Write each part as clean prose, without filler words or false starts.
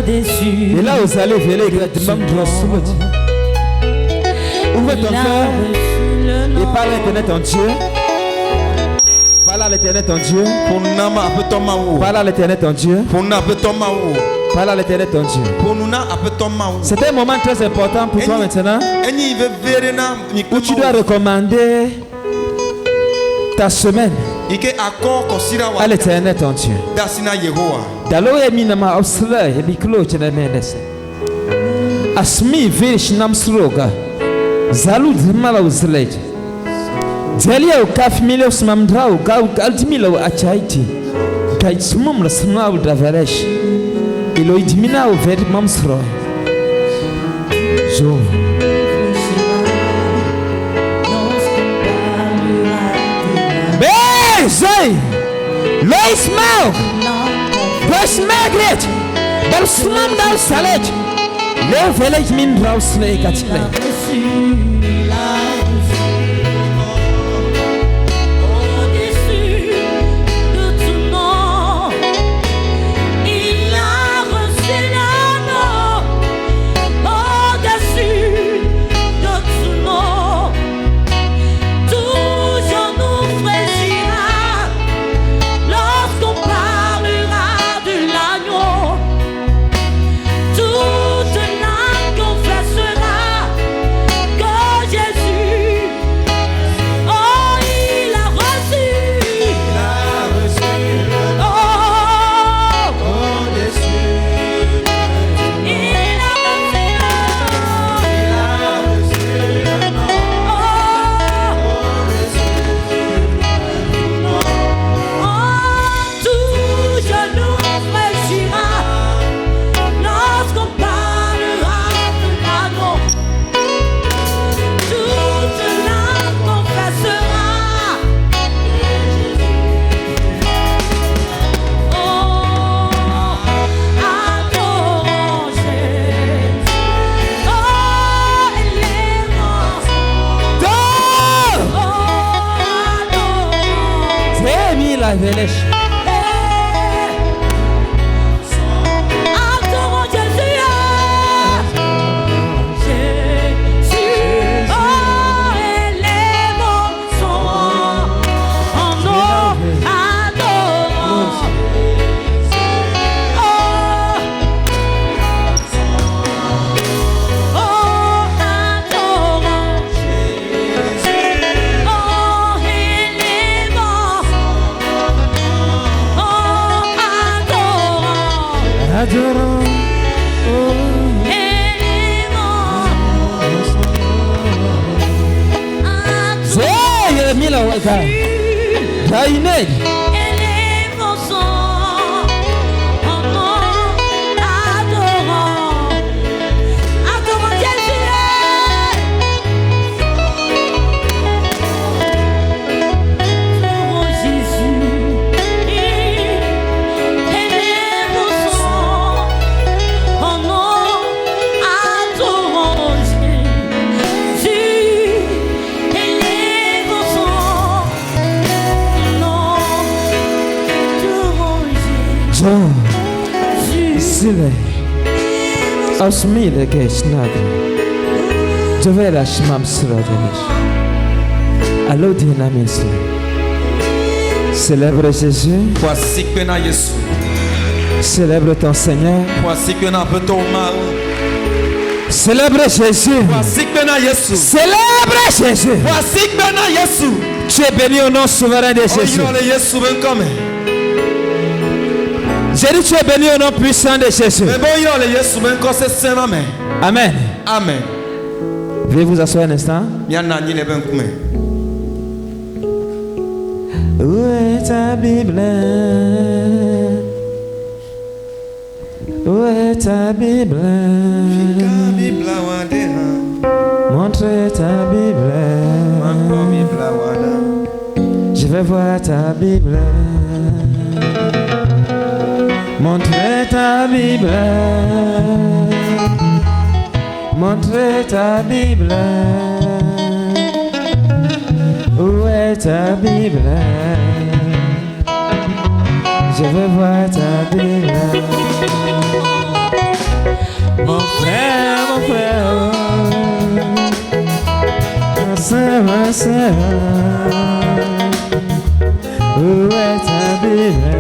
au-dessus. Et là, vous allez venir ouvre ton cœur et parle à l'éternel ton Dieu. Parle à l'éternel ton Dieu. Parle à l'éternel ton Dieu. Parle à l'éternel ton Dieu. C'est un moment très important pour toi maintenant où tu dois recommander ta semaine à l'éternel ton Dieu. Dalo eminama obsla ebiklo chenemenese. Asmi vish namsroga. Zalud mala uzleje. Delia ukaf milos mamdrau gau altimilo achaiti. Kaitsmum lasnau daveresh. Eloidimina o ver mamsro. Jo. Zai. Lois mau. Bas magret. Balsmam dal salet. Le village min rausle katle. Asmile gesnade. Dovera shmam sradenish. Allo dinamis. Célèbre Jésus. Célèbre ton Seigneur. Célèbre Jésus. Célèbre Jésus. Tu es béni au nom souverain de Jésus. J'ai dit tu es béni au nom puissant de Jésus. Amen. Amen. Veuillez vous asseoir un instant. Où est ta Bible? Où est ta Bible? Montre ta Bible. Je vais voir ta Bible. Montre ta Bible. Montre ta Bible. Où est ta Bible? Je veux voir ta Bible. Mon frère, ma sœur, où est ta Bible?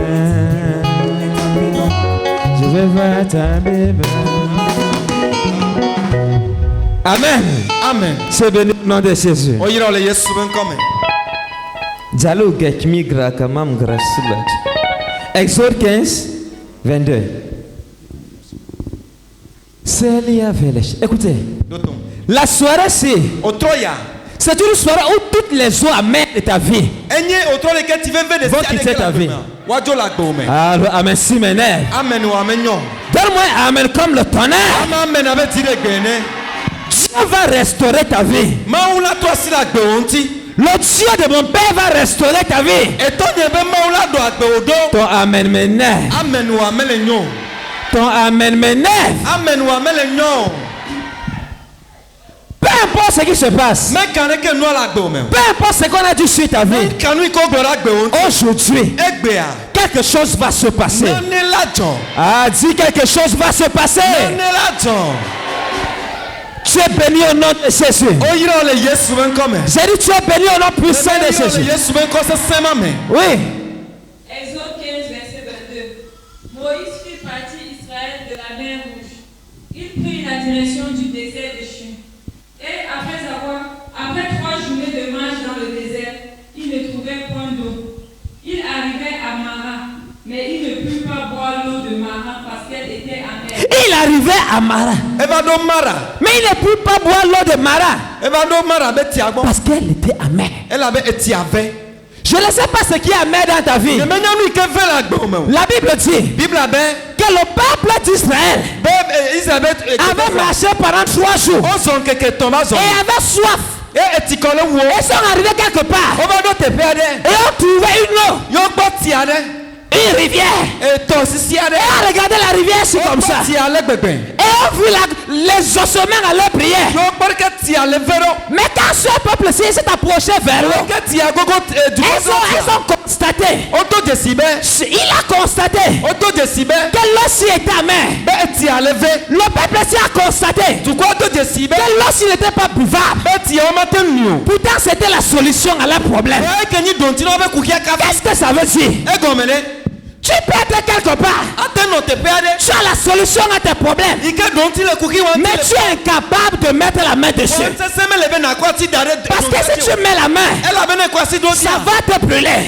Je vais voir ta Bible. Amen. Amen. C'est béni au nom de Jésus. Oyira le Yesu ben come. Dialogue avec migra kamam grasulat. Exode 15, 22. Célia Vélèche. Écoutez, la soirée c'est une soirée où toutes les eaux amères de ta vie vont quitter ta vie. Alors, amen, si m'énerve. Amen ou amen. Donne-moi amen comme le tonnerre. Amen avec dire gagné. Dieu va restaurer ta vie. Maoula toi si la gbeonti. Le Dieu de mon père va restaurer ta vie. Et ton yebe maoula doit gbeodo. Ton amen m'énerve. Amen ou amen le nyon. Ton amen m'énerve. Amen ou amen le nyon. Peu importe ce qui se passe. Mais quand est-ce que nous la gbeom? Peu importe ce qu'on a dit sur ta vie. Quand nous qu'on la gbeonti. Aujourd'hui, quelque chose va se passer. Ah, dis quelque chose va se passer. Tu es béni au nom de Jésus. J'ai dit tu es béni au nom puissant de Jésus. Oui. Exode 15, verset 22. Moïse fit partir Israël de la mer Rouge. Il prit la direction du désert de Chine. Et après 3 journées de marche dans le désert, il ne trouvait point d'eau. Il arrivait à Mara, mais il ne put pas boire l'eau de Mara parce qu'elle était amère. Il arrivait à Mara. Mais il ne put pas boire l'eau de Mara parce qu'elle était amère. Je ne sais pas ce qui est amer dans ta vie. La Bible dit que le peuple d'Israël avait marché pendant 3 jours et avait soif. Ils sont arrivés quelque part et ont trouvé une eau, une rivière. Et ont regardé la rivière, c'est comme ça. Et ont vu les ossements à leur prière. Mais quand ce peuple-ci s'est approché vers l'eau, ils ont constaté. Il a constaté que l'eau était amère. Le peuple-ci a constaté que l'eau n'était pas buvable. Pourtant, c'était la solution à leur problème. Qu'est-ce que ça veut dire? Tu peux être quelque part. Tu as la solution à tes problèmes. Mais tu es incapable de mettre la main dessus. Parce que si tu mets la main, ça va te brûler.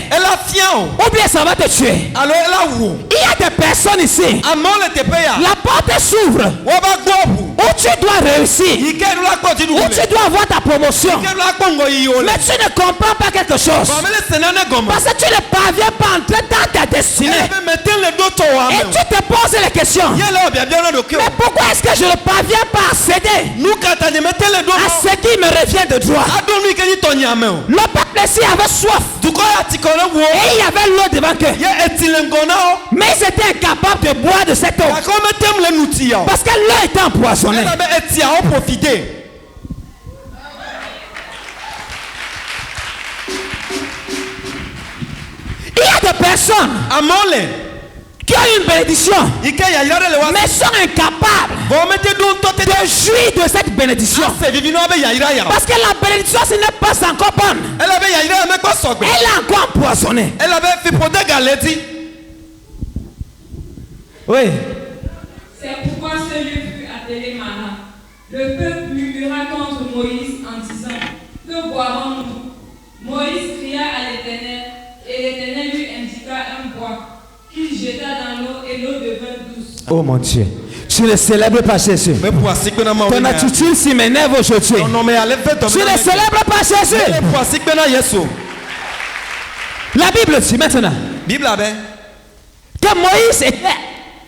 Ou bien ça va te tuer. Il y a des personnes ici. La porte s'ouvre. Où tu dois réussir. Où tu dois avoir ta promotion. Mais tu ne comprends pas quelque chose. Parce que tu ne parviens pas à entrer dans ta destinée. Et tu te poses la question. Mais pourquoi est-ce que je ne parviens pas à céder à ce qui me revient de droit? Le peuple ici avait soif. Et il y avait l'eau devant eux. Mais ils étaient incapables de boire de cette eau. Parce que l'eau était empoisonnée. Il y a des personnes qui ont une bénédiction, mais sont incapables de jouir de cette bénédiction. Parce que la bénédiction, ce n'est pas encore bonne. Elle est encore empoisonnée. Oui. C'est pourquoi ce lieu fut appelé Mara. Le peuple murmura contre Moïse en disant: Que boirons-nous? Moïse cria à l'Éternel, et l'Éternel lui indiqua un bois qu'il jeta dans l'eau, et l'eau devint douce. Oh mon Dieu, tu ne célèbres pas Jésus. Ton attitude s'y m'énerve aujourd'hui. Tu ne célèbres pas Jésus. La Bible dit maintenant que Moïse était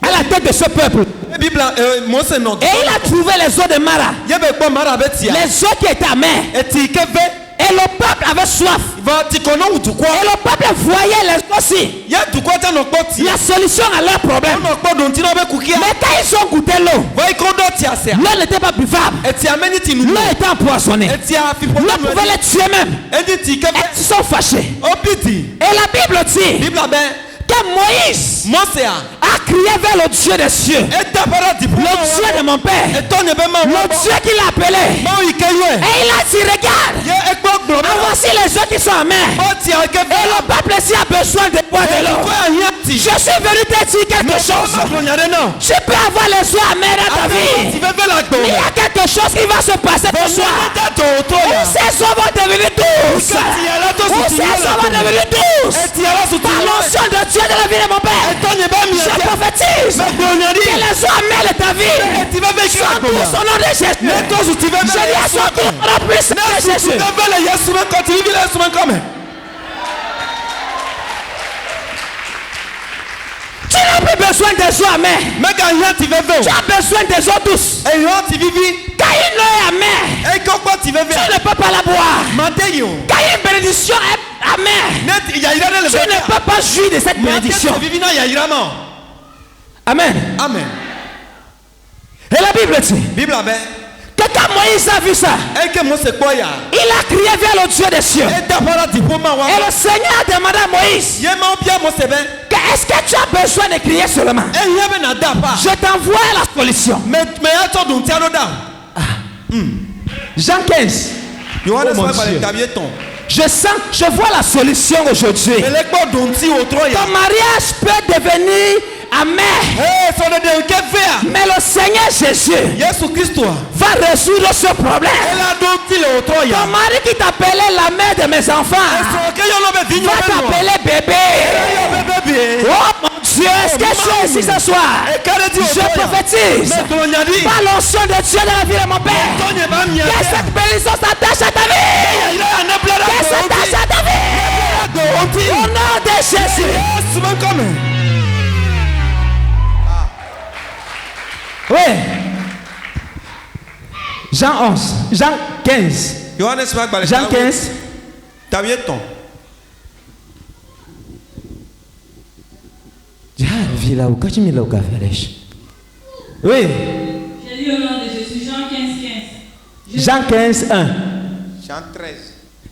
à la tête de ce peuple. Et il a trouvé les eaux de Mara. Les eaux qui étaient amères. Et le peuple avait soif. Et le peuple voyait les eaux aussi. La solution à leur problème. Mais quand ils ont goûté l'eau, l'eau n'était pas buvable. L'eau était empoisonnée. L'eau pouvait les tuer même. Et ils sont fâchés. Et la Bible dit que Moïse a crié vers le Dieu des cieux, le Dieu de mon père, le Dieu qui l'a appelé. Et il a dit, regarde, voici les gens qui sont en mer. Et le peuple ici a besoin de boire de l'eau. Je suis venu te dire quelque chose. Tu peux avoir les yeux amers dans ta vie. Mais il y a quelque chose qui va se passer ce soir. Où ces eaux vont devenir douces. Où ces eaux vont devenir douces. Par l'onction de Dieu de la vie de mon père. Je prophétise que les eaux amers de ta vie sont douces au nom de Jésus. Je dis à son tour au nom puissant de Jésus. Tu n'as plus besoin des eaux amères. Tu as besoin des eaux douces. Quand une eau est amère, tu ne peux pas la boire. Quand une bénédiction est amère, tu ne peux pas jouir de cette bénédiction. Amen. Amen. Et la Bible dit que quand Moïse a vu ça, il a crié vers le Dieu des cieux. Et le Seigneur a demandé à Moïse, est-ce que tu as besoin de crier seulement? Je t'envoie la solution. Jean 15. Je vois la solution aujourd'hui. Ton mariage peut devenir amer. Mais le Seigneur Jésus va résoudre ce problème. Ton mari qui t'appelait la mère de mes enfants va t'appeler bébé. Oh mon Dieu, est-ce que je suis ici ce soir? Je prophétise par l'onction de Dieu de la vie de mon père que cette bénédiction s'attache à ta vie. Que s'attache à ta vie. Au nom de Jésus. Oui. Jean 11. Jean 15. Jean 15. Oui. J'ai dit au nom de Jésus, Jean 15, 15. Jean 15, 1. Jean 13.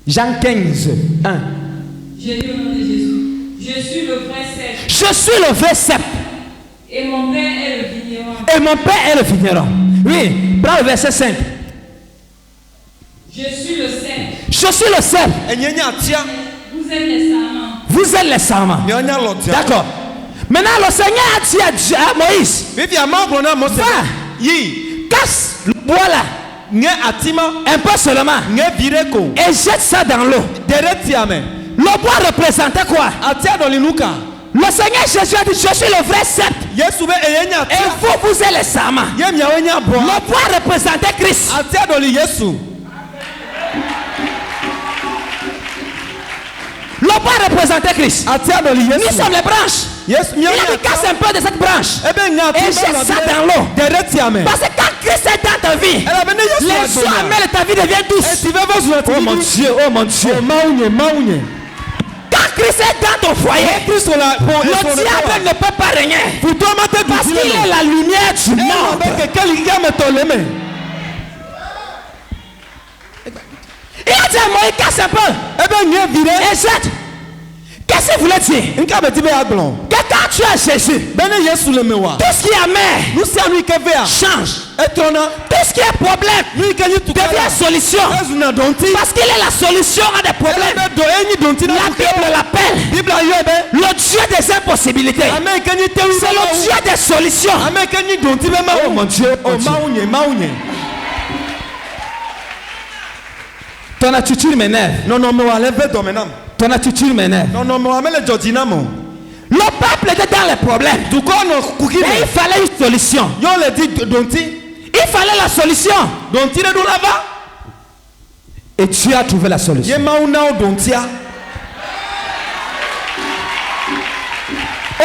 Jean 15, 1. J'ai dit au nom de Jésus, je suis le vrai cep. Je suis le vrai cep. Et mon père est le vigneron. Et mon père est le vigneron. Oui, prends le verset 5. Je suis le cep. Je suis le cep. Vous êtes les sarments. Vous êtes les sarments. D'accord. Maintenant, le Seigneur a dit à Moïse, va, casse le bois là, un peu seulement, et jette ça dans l'eau. Le bois représentait quoi? Le Seigneur Jésus a dit, je suis le vrai cep. Et vous êtes les sarments. Le bois représentait Christ. Le bois représentait Christ. Nous sommes les branches. Il a dit, casse un peu de cette branche et jette ça dans l'eau. Parce que quand Christ est dans ta vie, les eaux amères de ta vie deviennent douces. Oh mon Dieu, oh mon Dieu. Quand Christ est dans ton foyer, le diable ne peut pas régner. Parce qu'il est la lumière du monde. Il a dit à Moïse, casse un peu et jette. Qu'est-ce que vous voulez dire? Que quand tu as Jésus, tout ce qui est amer change. Tout ce qui est problème devient solution. Parce qu'il est la solution à des problèmes. La Bible l'appelle le Dieu des impossibilités. C'est le Dieu des solutions. Oh mon Dieu, oh Dieu. Ton attitude m'énerve. Ton attitude m'énerve. Le peuple était dans les problèmes. Et il fallait une solution. Il fallait la solution. Et tu as trouvé la solution.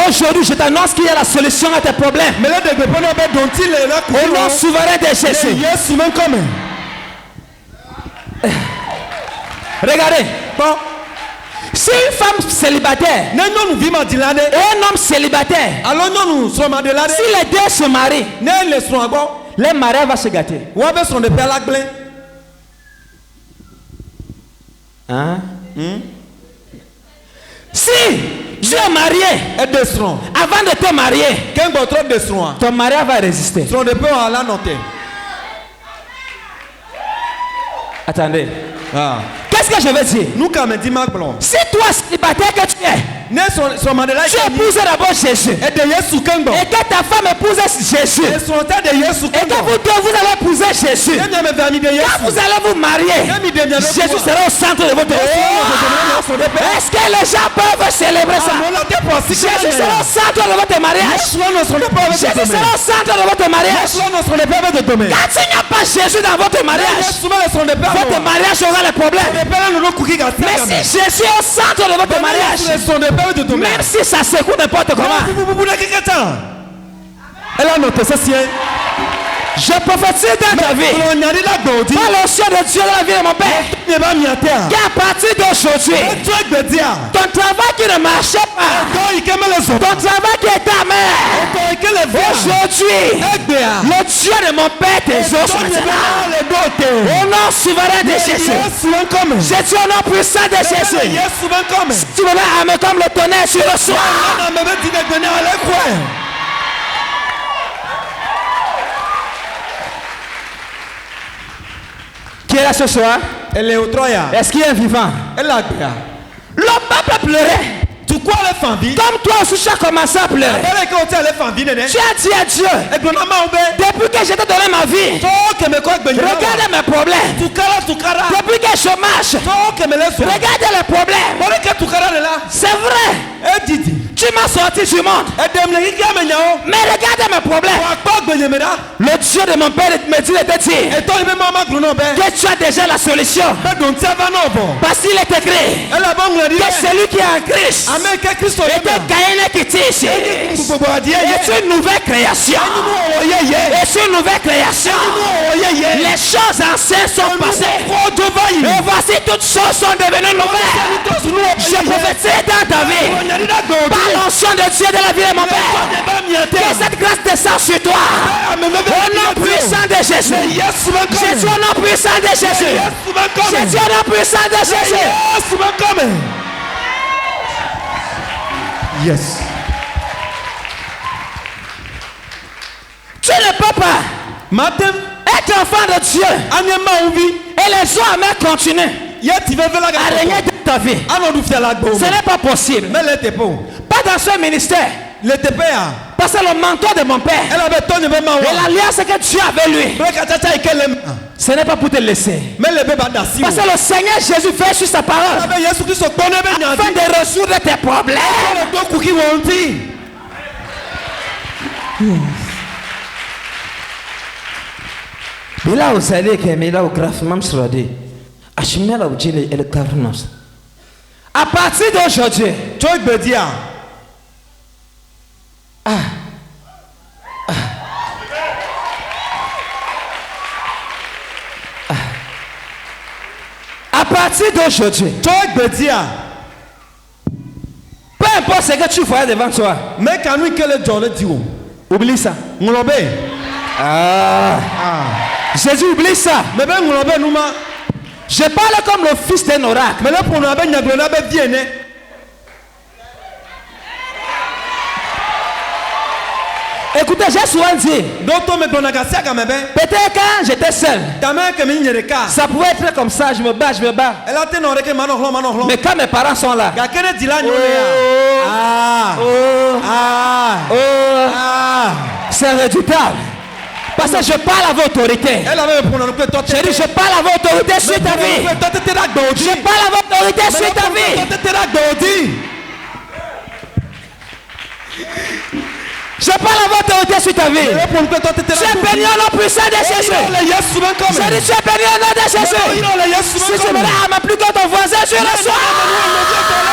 Aujourd'hui, je t'annonce qu'il y a la solution à tes problèmes. Au nom souverain de Jésus. Regardez. Si une femme célibataire et un homme célibataire, si les deux se marient, les mariés vont se gâter. Hein? Si Tu es marié. Et descend. Avant de te marier, Quel votre descend? ton mariage va résister. Son de peur à la noter. Attendez. Ah. Qu'est-ce que je veux dire? Nous quand même dit Marc Blanc. Si toi, célibataire que tu es, Ne son mandela. tu épouses d'abord Jésus. Et de Yesu Kembo. Et que ta femme épouse Jésus. Et son terre de Yesu Et que Kembo. vous deux, vous allez épouser Jésus. Et bien me verni de Quand Yesu. vous allez vous marier, Jésus sera au centre de votre vie. Est-ce que les gens peuvent célébrer ça? Jésus sera au centre de votre mariage. Jésus sera au centre de votre mariage. Quand il n'y a pas Jésus dans votre mariage, votre mariage aura des problèmes. Mais si Jésus est au centre de votre mariage, même si ça secoue n'importe comment, elle a noté ça si. je prophétise dans ta vie, par l'onction de Dieu dans la vie de mon père, qu'à partir d'aujourd'hui, ton travail qui ne marchait pas, ton travail qui est ta mère, aujourd'hui, le Dieu de mon père t'exauce maintenant. Au nom souverain de Jésus, je dis au nom puissant de Jésus, si tu me mets à me comme le tonnerre sur le soir. Qui est là ce soir? Elle est au Troya. Est-ce qu'il y a un vivant? Elle a Le peuple pleurait. tu crois les femmes vie? Comme toi aussi tu as commencé à pleurer. Tu as dit à Dieu, depuis que je t'ai donné ma vie, regarde mes problèmes. Depuis que je marche, regarde les problèmes. C'est vrai, tu m'as sorti du monde, mais regarde mes problèmes. Le Dieu de mon père me dit de te dire que tu as déjà la solution. Parce qu'il est écrit que celui qui est en Christ était Caïn qui tire ici. C'est une nouvelle création. C'est une nouvelle création. Les choses anciennes sont passées. Et voici toutes choses sont devenues nouvelles. Je prophétise dans ta vie, par l'onction de Dieu de la vie de mon père, que cette grâce descend sur toi. Au nom puissant de Jésus. J'ai dit au nom puissant de Jésus. J'ai dit au nom puissant de Jésus. Yes. Tu ne peux pas être enfant de Dieu et les gens amers continuent à régner dans ta vie. Ce n'est pas possible. Pas dans ce ministère. Parce que le mentor de mon père et l'alliance que Dieu avait lui, ce n'est pas pour te laisser. Parce que le Seigneur Jésus fait sur sa parole afin de résoudre tes problèmes. Bila usali kemela ugraf mam sradi. Ashimela ujile ele karunos. À partir d'aujourd'hui, à partir d'aujourd'hui, peu importe ce que tu vois devant toi, oublie ça. Jésus oublie ça. Je parle comme le fils d'un oracle. Écoutez, j'ai souvent dit, peut-être quand j'étais seul, ça pouvait être comme ça, je me bats. Mais quand mes parents sont là, c'est redoutable. Parce que je parle à votre autorité. J'ai dit, je parle à votre autorité sur ta vie. Je parle à votre autorité sur ta vie. Je parle à votre autorité sur ta vie. Tu es béni au nom puissant de Jésus. J'ai dit, tu es béni au nom de Jésus. Si tu me l'as à ma plus que ton voisin, je le sois.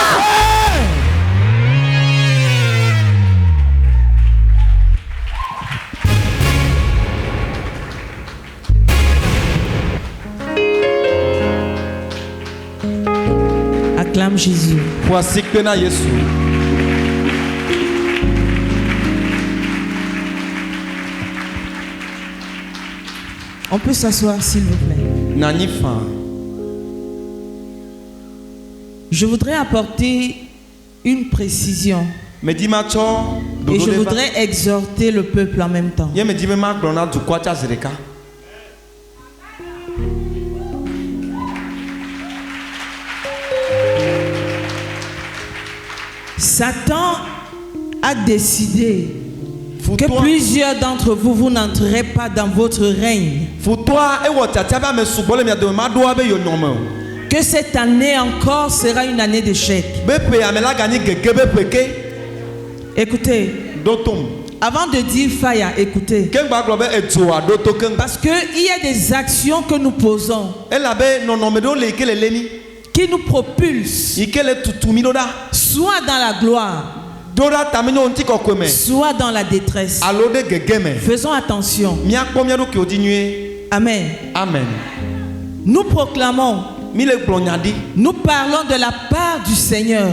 Acclame Jésus. On peut s'asseoir s'il vous plaît. Je voudrais apporter une précision. Me dit ma cho. Et je voudrais exhorter le peuple en même temps. Ye me dit ma glona du kwa cha zereka. Satan a décidé que plusieurs d'entre vous, vous n'entrerez pas dans votre règne. Que cette année encore sera une année d'échec. Écoutez, avant de dire fire, écoutez. Parce qu'il y a des actions que nous posons qui nous propulsent soit dans la gloire, soit dans la détresse. Faisons attention. Amen. Amen. Nous proclamons, nous parlons de la part du Seigneur,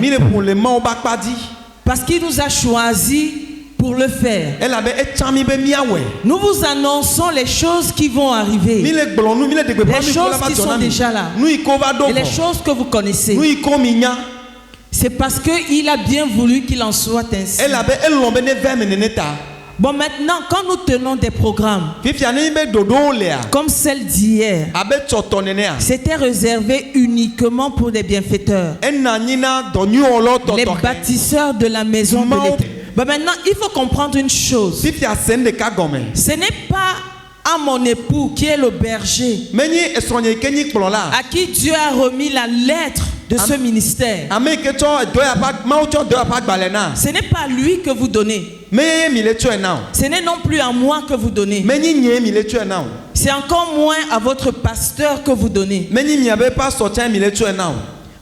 parce qu'il nous a choisis pour le faire. Nous vous annonçons les choses qui vont arriver, les choses qui sont déjà là, et les choses que vous connaissez. C'est parce qu'il a bien voulu qu'il en soit ainsi. Bon, maintenant, quand nous tenons des programmes comme celle d'hier, c'était réservé uniquement pour des bienfaiteurs, les bâtisseurs de la maison de l'Éternel. Bon, maintenant, il faut comprendre une chose. Ce n'est pas à mon époux qui est le berger, à qui Dieu a remis la lettre de ce ministère. Ce n'est pas à lui que vous donnez. Ce n'est non plus à moi que vous donnez. C'est encore moins à votre pasteur que vous donnez.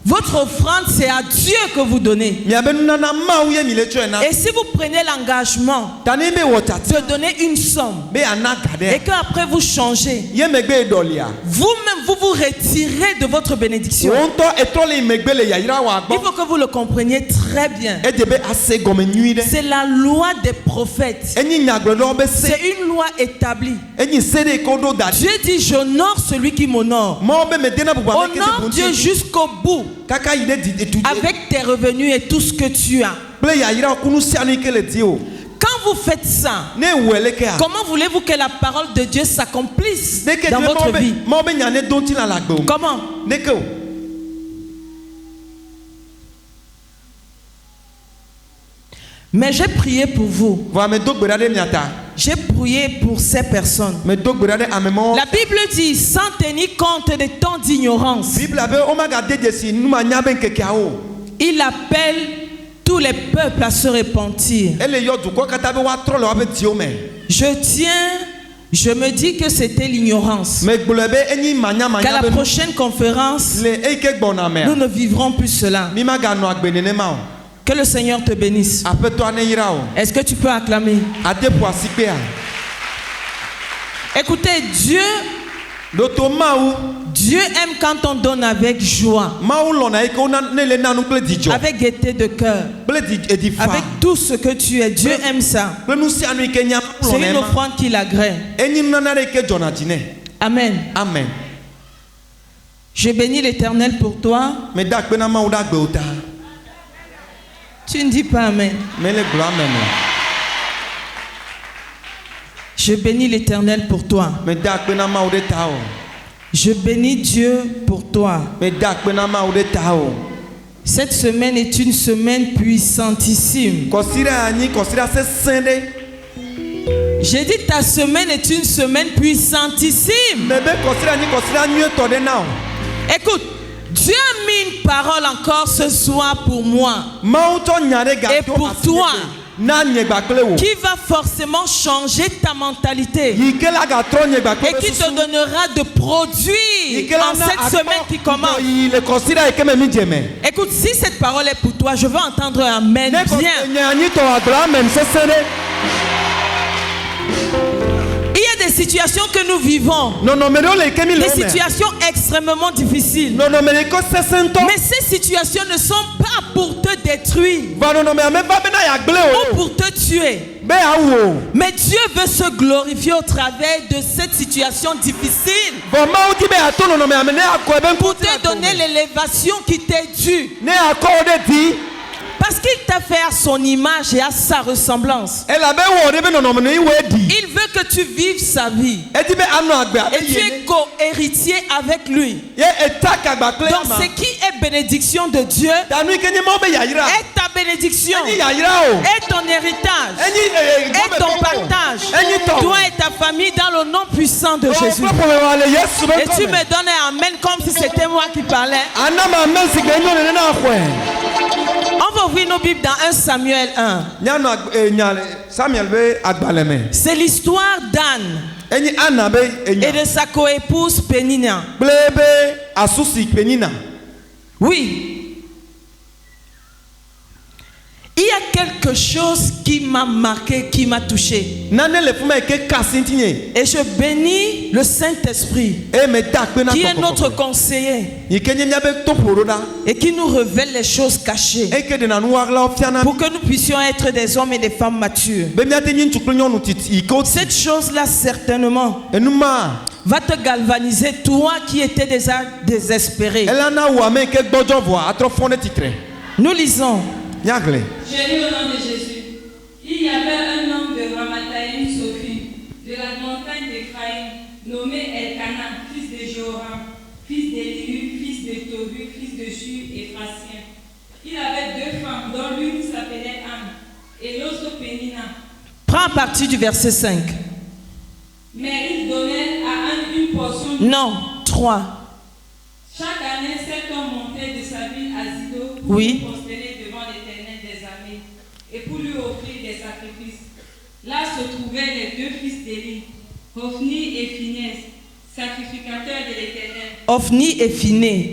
Votre offrande, c'est à Dieu que vous donnez. Et si vous prenez l'engagement de donner une somme et qu'après vous changez, vous-même vous vous retirez de votre bénédiction. Il faut que vous le compreniez très bien. C'est la loi des prophètes. C'est une loi établie. Dieu dit: j'honore celui qui m'honore. Honore Dieu jusqu'au bout, avec tes revenus et tout ce que tu as. Quand vous faites ça, comment voulez-vous que la parole de Dieu s'accomplisse dans votre vie? Comment? Mais j'ai prié pour vous. J'ai prié pour ces personnes. La Bible dit: sans tenir compte des temps d'ignorance, il appelle tous les peuples à se repentir. Je me dis que c'était l'ignorance. Qu'à la prochaine conférence, nous ne vivrons plus cela. Que le Seigneur te bénisse. Est-ce que tu peux acclamer? Écoutez, Dieu aime quand on donne avec joie, avec gaieté de cœur, avec tout ce que tu es. Dieu aime ça. C'est une offrande qu'il agrée. Amen. Amen. Je bénis l'Éternel pour toi. Tu ne dis pas amen. Je bénis l'Éternel pour toi. Je bénis Dieu pour toi. Cette semaine est une semaine puissantissime. J'ai dit ta semaine est une semaine puissantissime. Écoute, Dieu a mis une parole encore ce soir pour moi et pour toi, qui va forcément changer ta mentalité et qui te donnera de produits en cette semaine qui commence. Écoute, si cette parole est pour toi, je veux entendre un amen bien. Il y a des situations que nous vivons, des situations extrêmement difficiles. Mais ces situations ne sont pas pour te détruire ou pour te tuer. Mais Dieu veut se glorifier au travers de cette situation difficile pour te donner l'élévation qui t'est due. Parce Parce qu'il t'a fait à son image et à sa ressemblance. Il veut que tu vives sa vie. Et tu es co-héritier avec lui. Donc ce qui est bénédiction de Dieu est ta bénédiction. Est ton héritage. Est ton partage. Toi et ta famille dans le nom puissant de Jésus. Et tu me donnes un amen comme si c'était moi qui parlais. On va ouvrir nos Bibles dans 1 Samuel 1. C'est l'histoire d'Anne et de sa coépouse Pénina. Oui. Il y a quelque chose qui m'a marqué, qui m'a touché. Et je bénis le Saint-Esprit qui est notre conseiller et qui nous révèle les choses cachées pour que nous puissions être des hommes et des femmes matures. Cette chose-là certainement va te galvaniser, toi qui étais déjà désespéré. Nous lisons. Je lis au nom de Jésus. Il y avait un homme de Ramathaïm Sophie, de la montagne d'Éphraïm, nommé Elkana, fils de Joram, fils d'Elihu, fils de Tobu, fils de Shu et Phrasien. Il avait 2 femmes, dont l'une s'appelait Anne et l'autre Pénina. Prends à partir du verset 5. Mais il donnait à Anne une portion. Non, 3. Chaque année, cet homme montait de sa ville à Zidon pour oui. prosterner devant l'Éternel des armées et pour lui offrir des sacrifices. Là se trouvaient les 2 fils d'Élie, Hophni et Phinehas, sacrificateurs de l'Éternel. Hophni et Phinehas.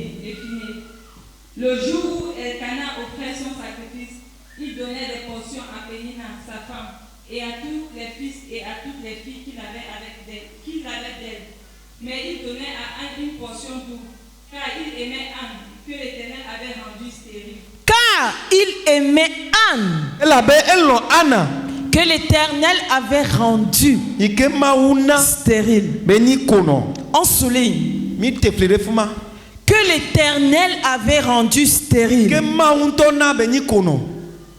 Le jour où Elkana offrait son sacrifice, il donnait des portions à Pénina, sa femme, et à tous les fils et à toutes les filles qu'il avait d'elle. Mais il donnait à Anne une portion double, car il aimait Anne, que l'Éternel avait rendue stérile. Car il aimait Anne, que l'Éternel avait rendue stérile. On souligne que l'Éternel avait rendu stérile.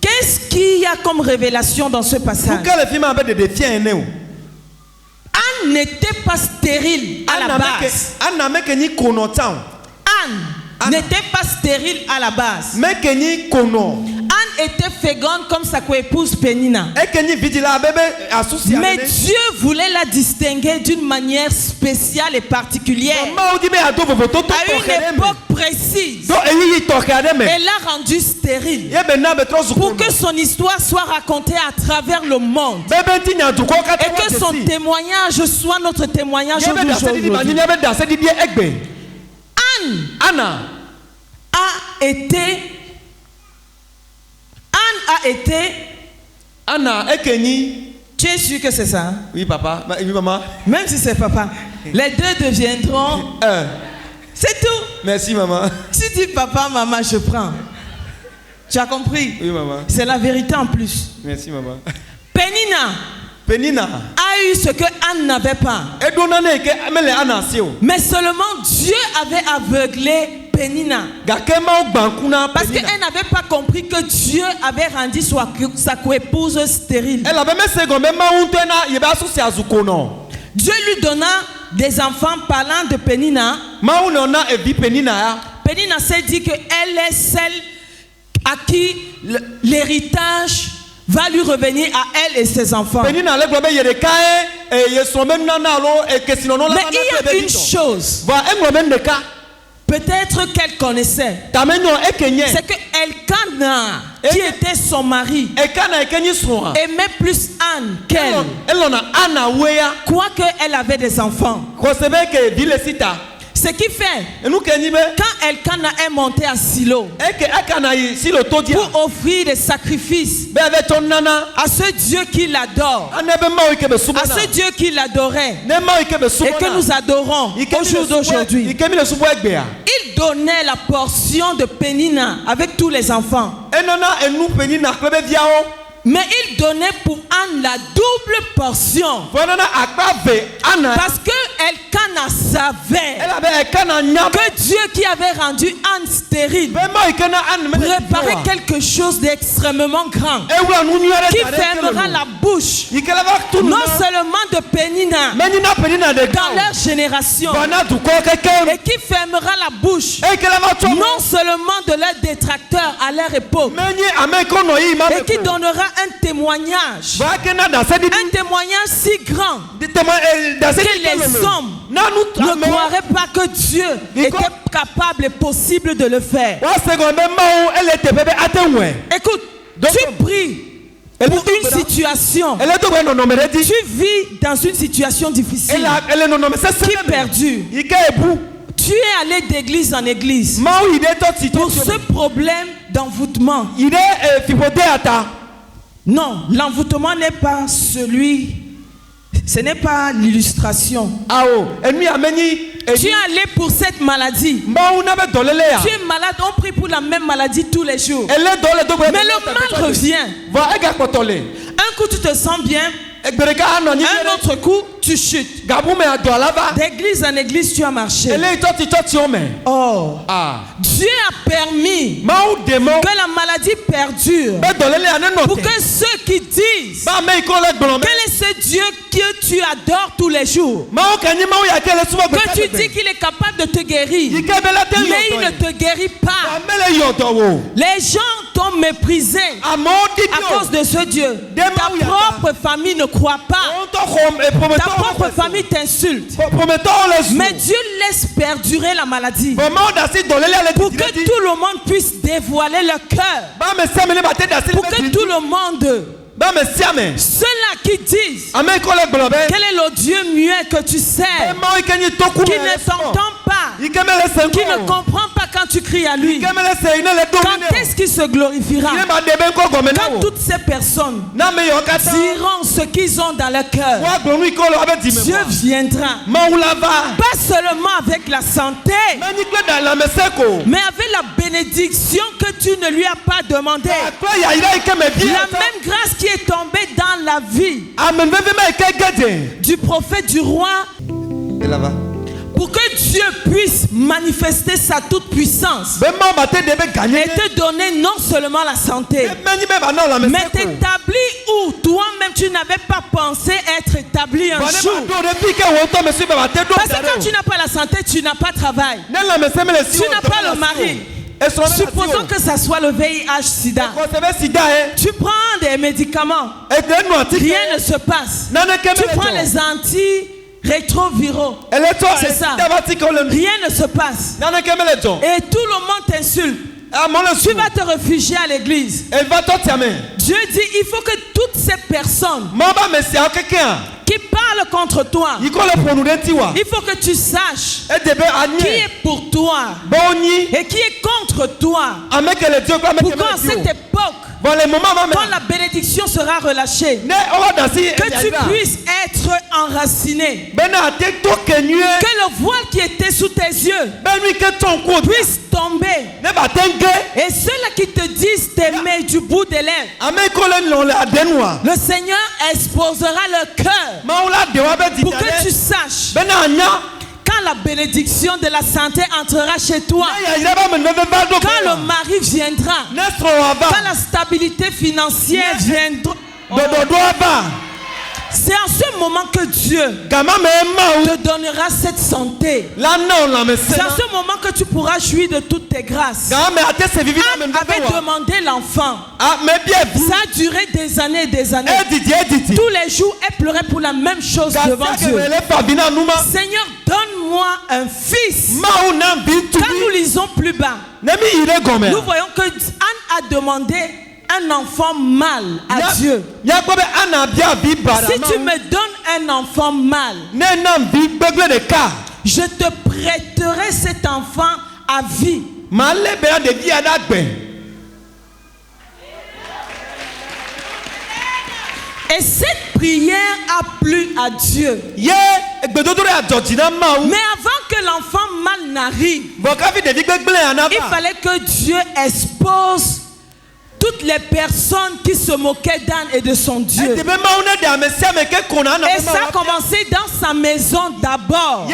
Qu'est-ce qu'il y a comme révélation dans ce passage? Anne n'était pas stérile à la base. Anne n'était pas stérile à la base. Anne était féconde comme sa coépouse Pénina. Mais Dieu voulait la distinguer d'une manière spéciale et particulière. À une époque précise. Elle l'a rendue stérile. Pour que son histoire soit racontée à travers le monde. Et que son témoignage soit notre témoignage aujourd'hui. Anne a été. Tu es sûr que c'est ça? Oui, papa. Oui, maman. Même si c'est papa, les 2 deviendront un. C'est tout. Merci, maman. Tu dis papa, maman, je prends. Tu as compris? Oui, maman. C'est la vérité en plus. Merci, maman. Pénina a eu ce que Anne n'avait pas. Mais seulement Dieu avait aveuglé Pénina. Parce qu'elle n'avait pas compris que Dieu avait rendu sa coépouse stérile. Dieu lui donna des enfants parlant de Pénina. Pénina s'est dit qu'elle est celle à qui l'héritage va lui revenir à elle et ses enfants. Mais il y a une chose. Peut-être qu'elle connaissait. C'est que Elkana, qui était son mari, aimait plus Anne qu'elle. Quoique elle avait des enfants. Ce qui fait, quand Elkana est monté à Silo pour offrir des sacrifices à ce Dieu qui l'adore, à ce Dieu qui l'adorait et que nous adorons au jour d'aujourd'hui, il donnait la portion de Pénina avec tous les enfants. Mais il donnait pour Anne la double portion. Parce que Elkanah savait que Dieu qui avait rendu Anne stérile préparait quelque chose d'extrêmement grand qui fermera la bouche non seulement de Pénina dans leur génération et qui fermera la bouche non seulement de leurs détracteurs à leur époque et qui donnera un témoignage si grand que les hommes ne croiraient pas que Dieu était capable et possible de le faire. Écoute, tu pries pour une situation. Tu vis dans une situation difficile qui perdure. Tu es allé d'église en église pour ce problème d'envoûtement. Non, l'envoûtement n'est pas celui. Ce n'est pas l'illustration. Tu es allé pour cette maladie. Tu es malade, on prie pour la même maladie tous les jours. Mais le mal revient. Un coup tu te sens bien, un autre coup tu chutes. D'église en église tu as marché. Oh, Dieu a permis que la maladie perdure pour que ceux qui disent quel est ce Dieu que tu adores tous les jours, que tu dis qu'il est capable de te guérir, mais il ne te guérit pas. Les gens t'ont méprisé à cause de ce Dieu. Ta propre famille ne croit pas. Ta propre famille t'insulte. Mais Dieu laisse perdurer la maladie pour que tout le monde puisse dévoiler leur cœur, pour que tout le monde, ceux-là qui disent quel est le Dieu muet que tu sers, qui ne t'entend pas, qui ne comprend pas quand tu cries à lui, quand est-ce qu'il se glorifiera? Quand toutes ces personnes diront ce qu'ils ont dans leur cœur, Dieu viendra, pas seulement avec la santé, mais avec la bénédiction que tu ne lui as pas demandé, la même grâce qui est tombée dans la vie du prophète du roi, pour que Dieu puisse manifester sa toute puissance et te donner non seulement la santé, mais t'établir où toi-même tu n'avais pas pensé être établi un jour. Parce que quand tu n'as pas la santé, tu n'as pas de travail, tu n'as pas le mari. Supposons que ça soit le VIH-Sida. Tu prends des médicaments, rien ne se passe. Tu prends les anti-rétroviraux, c'est ça, rien ne se passe. Et tout le monde t'insulte. Tu vas te réfugier à l'église. Dieu dit il faut que toutes ces personnes qui parlent contre toi, il faut que tu saches qui est pour toi et qui est contre toi, pour qu'en cette époque, quand la bénédiction sera relâchée, que tu puisses être enraciné, que le voile qui était sous tes yeux puisse tomber, et ceux-là qui te disent t'aimer du bout des lèvres, le Seigneur exposera leur cœur pour que tu saches quand la bénédiction de la santé entrera chez toi, quand le mari viendra, quand la stabilité financière viendra, c'est en ce moment que Dieu te donnera cette santé. C'est en ce moment que tu pourras jouir de toutes tes grâces. Anne avait demandé l'enfant. Ça a duré des années et des années. Tous les jours, elle pleurait pour la même chose devant Dieu. Seigneur, donne-moi un fils. Quand nous lisons plus bas, nous voyons que Anne a demandé un enfant mâle à Dieu. Si tu me donnes un enfant mâle, je te prêterai cet enfant à vie. Et cette prière a plu à Dieu. Mais avant que l'enfant mâle n'arrive, il fallait que Dieu expose toutes les personnes qui se moquaient d'Anne et de son Dieu. Et ça a commencé dans sa maison d'abord.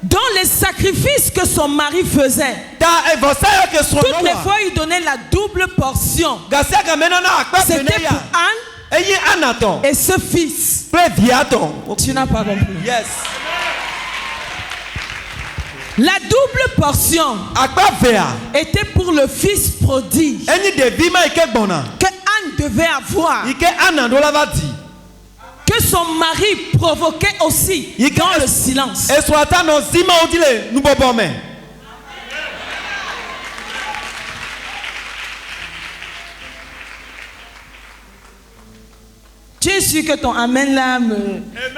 Dans les sacrifices que son mari faisait, toutes les fois il donnait la double portion. C'était pour Anne et ce fils. Tu n'as pas compris. Yes. La double portion était pour le fils prodige que Anne devait avoir, que son mari provoquait aussi dans le silence. Tu es sûr que ton amen là,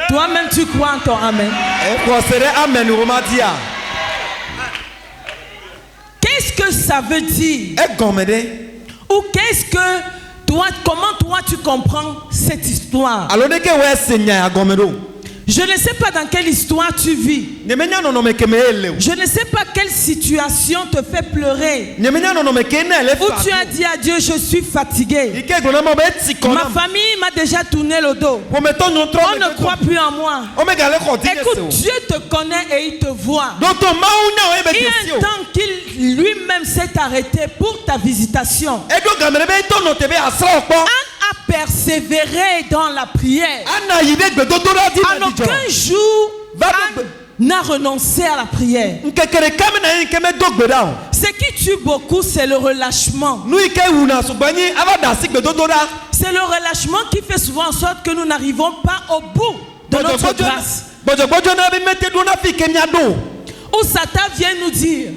toi-même tu crois en ton amen? Qu'est-ce que ça veut dire? Ou qu'est-ce que toi, comment toi tu comprends cette histoire? Je ne sais pas dans quelle histoire tu vis. Je ne sais pas quelle situation te fait pleurer. Où tu as dit à Dieu, je suis fatigué. Ma famille m'a déjà tourné le dos. On ne croit plus en moi. Écoute, Dieu te connaît et il te voit. Il y a un temps qu'il lui-même s'est arrêté pour ta visitation. Anne a persévéré dans la prière. En aucun jour, Anne n'a renoncé à la prière. Ce qui tue beaucoup, c'est le relâchement. C'est le relâchement qui fait souvent en sorte que nous n'arrivons pas au bout de notre grâce. Où Satan vient nous dire,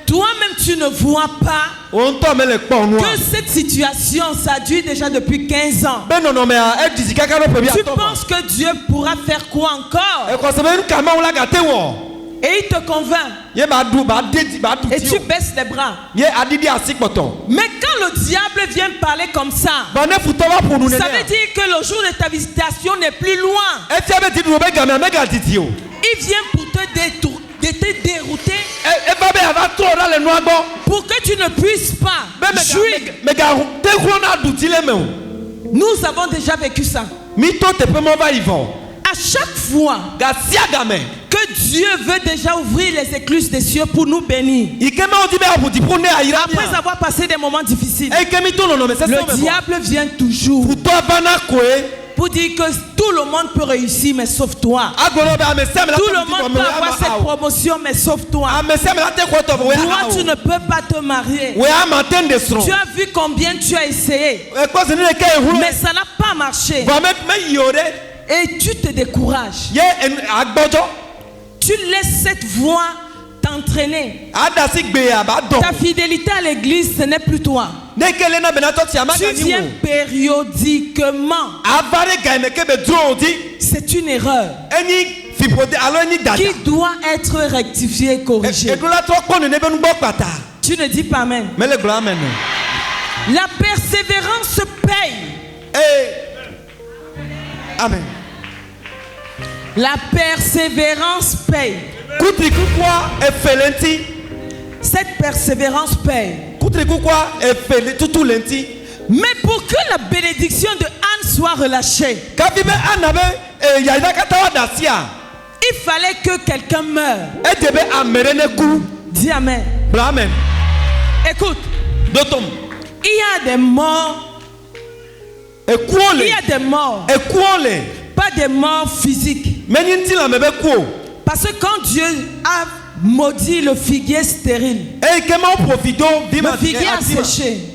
toi-même tu ne vois pas que cette situation ça dure déjà depuis 15 ans. Tu penses que Dieu pourra faire quoi encore? Et il te convainc. Et tu baisses les bras. Mais quand le diable vient parler comme ça, ça veut dire que le jour de ta visitation n'est plus loin. Il vient pour te dérouter, pour que tu ne puisses pas jouir. Nous avons déjà vécu ça. À chaque fois que Dieu veut déjà ouvrir les écluses des cieux pour nous bénir, après avoir passé des moments difficiles, le diable vient toujours pour dire que tout le monde peut réussir, mais sauf toi. Tout le monde peut avoir cette promotion, mais sauf toi. Toi, tu ne peux pas te marier. Tu as vu combien tu as essayé, mais ça n'a pas marché. Et tu te décourages. Tu laisses cette voix t'entraîner. Ta fidélité à l'église, ce n'est plus toi. Tu viens périodiquement. C'est une erreur qui doit être rectifiée et corrigée. Tu ne dis pas amen. La persévérance paye. Amen. La persévérance paye. Cette persévérance paye. Mais pour que la bénédiction de Anne soit relâchée, il fallait que quelqu'un meure. Dis amen. Écoute, il y a des morts. Il y a des morts. Pas des morts physiques. Parce que quand Dieu a maudit le figuier stérile, le figuier a séché,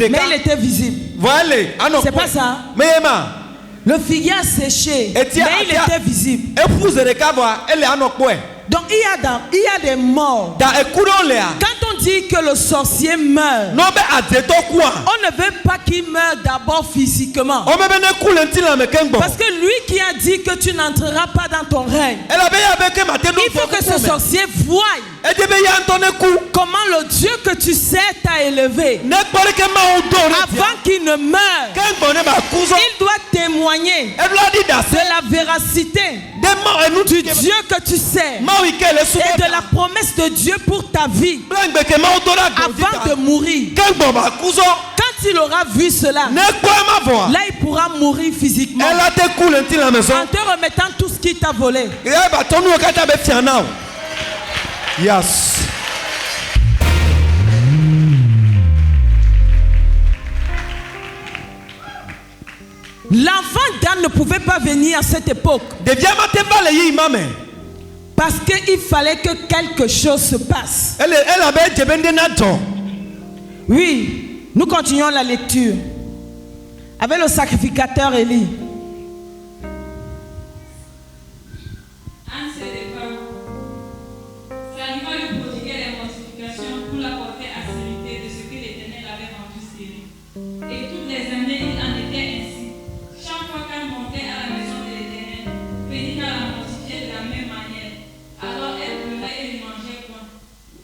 mais il était visible. C'est pas ça. Le figuier a séché, mais il était visible. Donc il y a des morts. Quand on dit que le sorcier meurt, on ne veut pas qu'il meure d'abord physiquement. Parce que lui qui a dit que tu n'entreras pas dans ton règne, il faut que ce sorcier voie comment le Dieu que tu sais t'a élevé. Avant qu'il ne meure, il doit témoigner éloigné de la véracité du Dieu que tu sais et de la promesse de Dieu pour ta vie avant de mourir. Quand il aura vu cela, là il pourra mourir physiquement en te remettant tout ce qu'il t'a volé. Yes. L'enfant d'Anne ne pouvait pas venir à cette époque parce qu'il fallait que quelque chose se passe. Oui, nous continuons la lecture avec le sacrificateur Élie. Anne se leva, salua le prodiguait les mortifications pour la porter à sécurité de ce que l'Éternel avait rendu Syrie. Et toutes les années, il en était ainsi. Chaque fois qu'elle montait à la maison de l'Éternel, Péninnah la mortifiait de la même manière. Alors elle pleurait et ne mangeait point.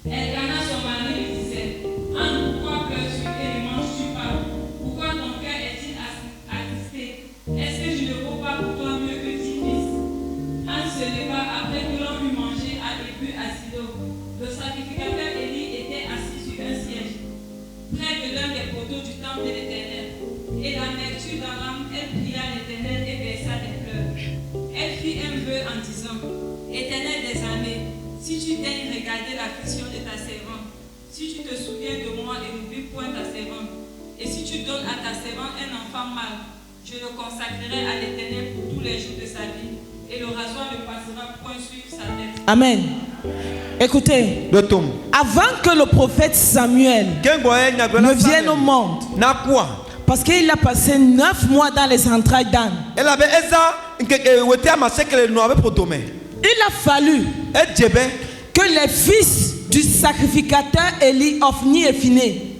Elle gagna son mari et lui disait: Anne, pourquoi pleures-tu et ne manges-tu pas? Pourquoi ton cœur est-il attristé? Est-ce que je ne vaux pas pour toi mieux que 10 fils? Anne se leva après que l'on eut mangé et bu à Silo. Le sacrificateur Élie était assis sur un siège, près de l'un des poteaux du temple de l'Éternel. Et l'amertume dans l'âme, elle pria l'Éternel et versa des pleurs. Elle fit un vœu en disant: Éternel des armées, si tu daignes regarder l'affliction de ta servante, si tu te souviens de moi et n'oublies point ta servante, et si tu donnes à ta servante un enfant mâle, je le consacrerai à l'Éternel pour tous les jours de sa vie, et le rasoir ne passera point sur sa tête. Amen. Écoutez, avant que le prophète Samuel ne vienne au monde, parce qu'il a passé 9 mois dans les entrailles d'Anne, il a fallu que les fils du sacrificateur Élie, Ophni et Phiné,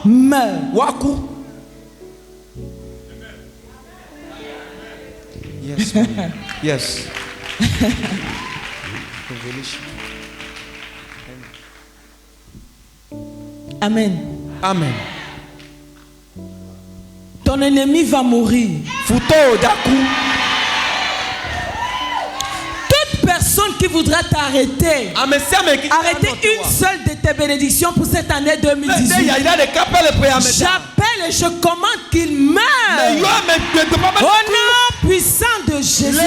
meurent. Yes. Yes. Amen. Amen. Ton ennemi va mourir. Toute personne qui voudra t'arrêter, arrêter une seule de tes bénédictions pour cette année 2018, j'appelle et je commande qu'il meure au nom puissant de Jésus.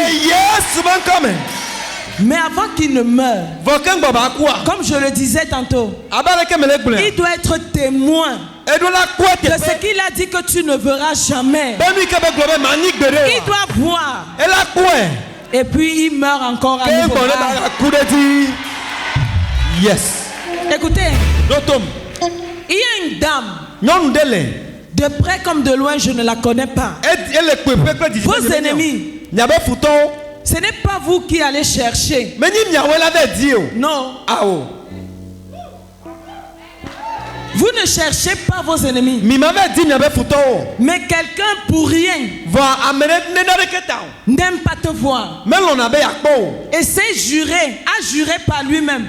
Mais avant qu'il ne meure, comme je le disais tantôt, il doit être témoin de ce qu'il a dit que tu ne verras jamais. Il doit voir. Et puis il meurt encore à nouveau. Yes. Écoutez, il y a une dame, de près comme de loin, je ne la connais pas. Vos ennemis, ce n'est pas vous qui allez chercher. Non. Vous ne cherchez pas vos ennemis. Mais quelqu'un pour rien n'aime pas te voir. Et c'est juré, a juré par lui-même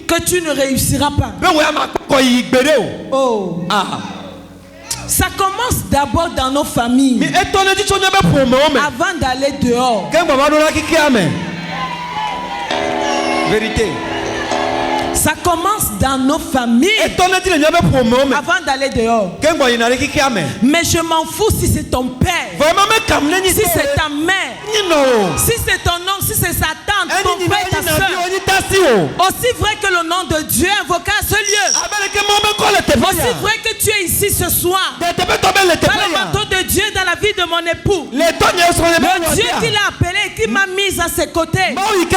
que tu ne réussiras pas. Oh. Ça commence d'abord dans nos familles, avant d'aller dehors. Vérité. Ça commence dans nos familles avant d'aller dehors. Mais je m'en fous si c'est ton père, si c'est ta mère, si c'est ton oncle, si c'est sa tante, ton frère, ta soeur. Aussi vrai que le nom de Dieu est invoqué à ce lieu, aussi vrai que tu es ici ce soir, dans le manteau de Dieu dans la vie de mon époux, le Dieu qui l'a appelé et qui m'a mise à ses côtés et qui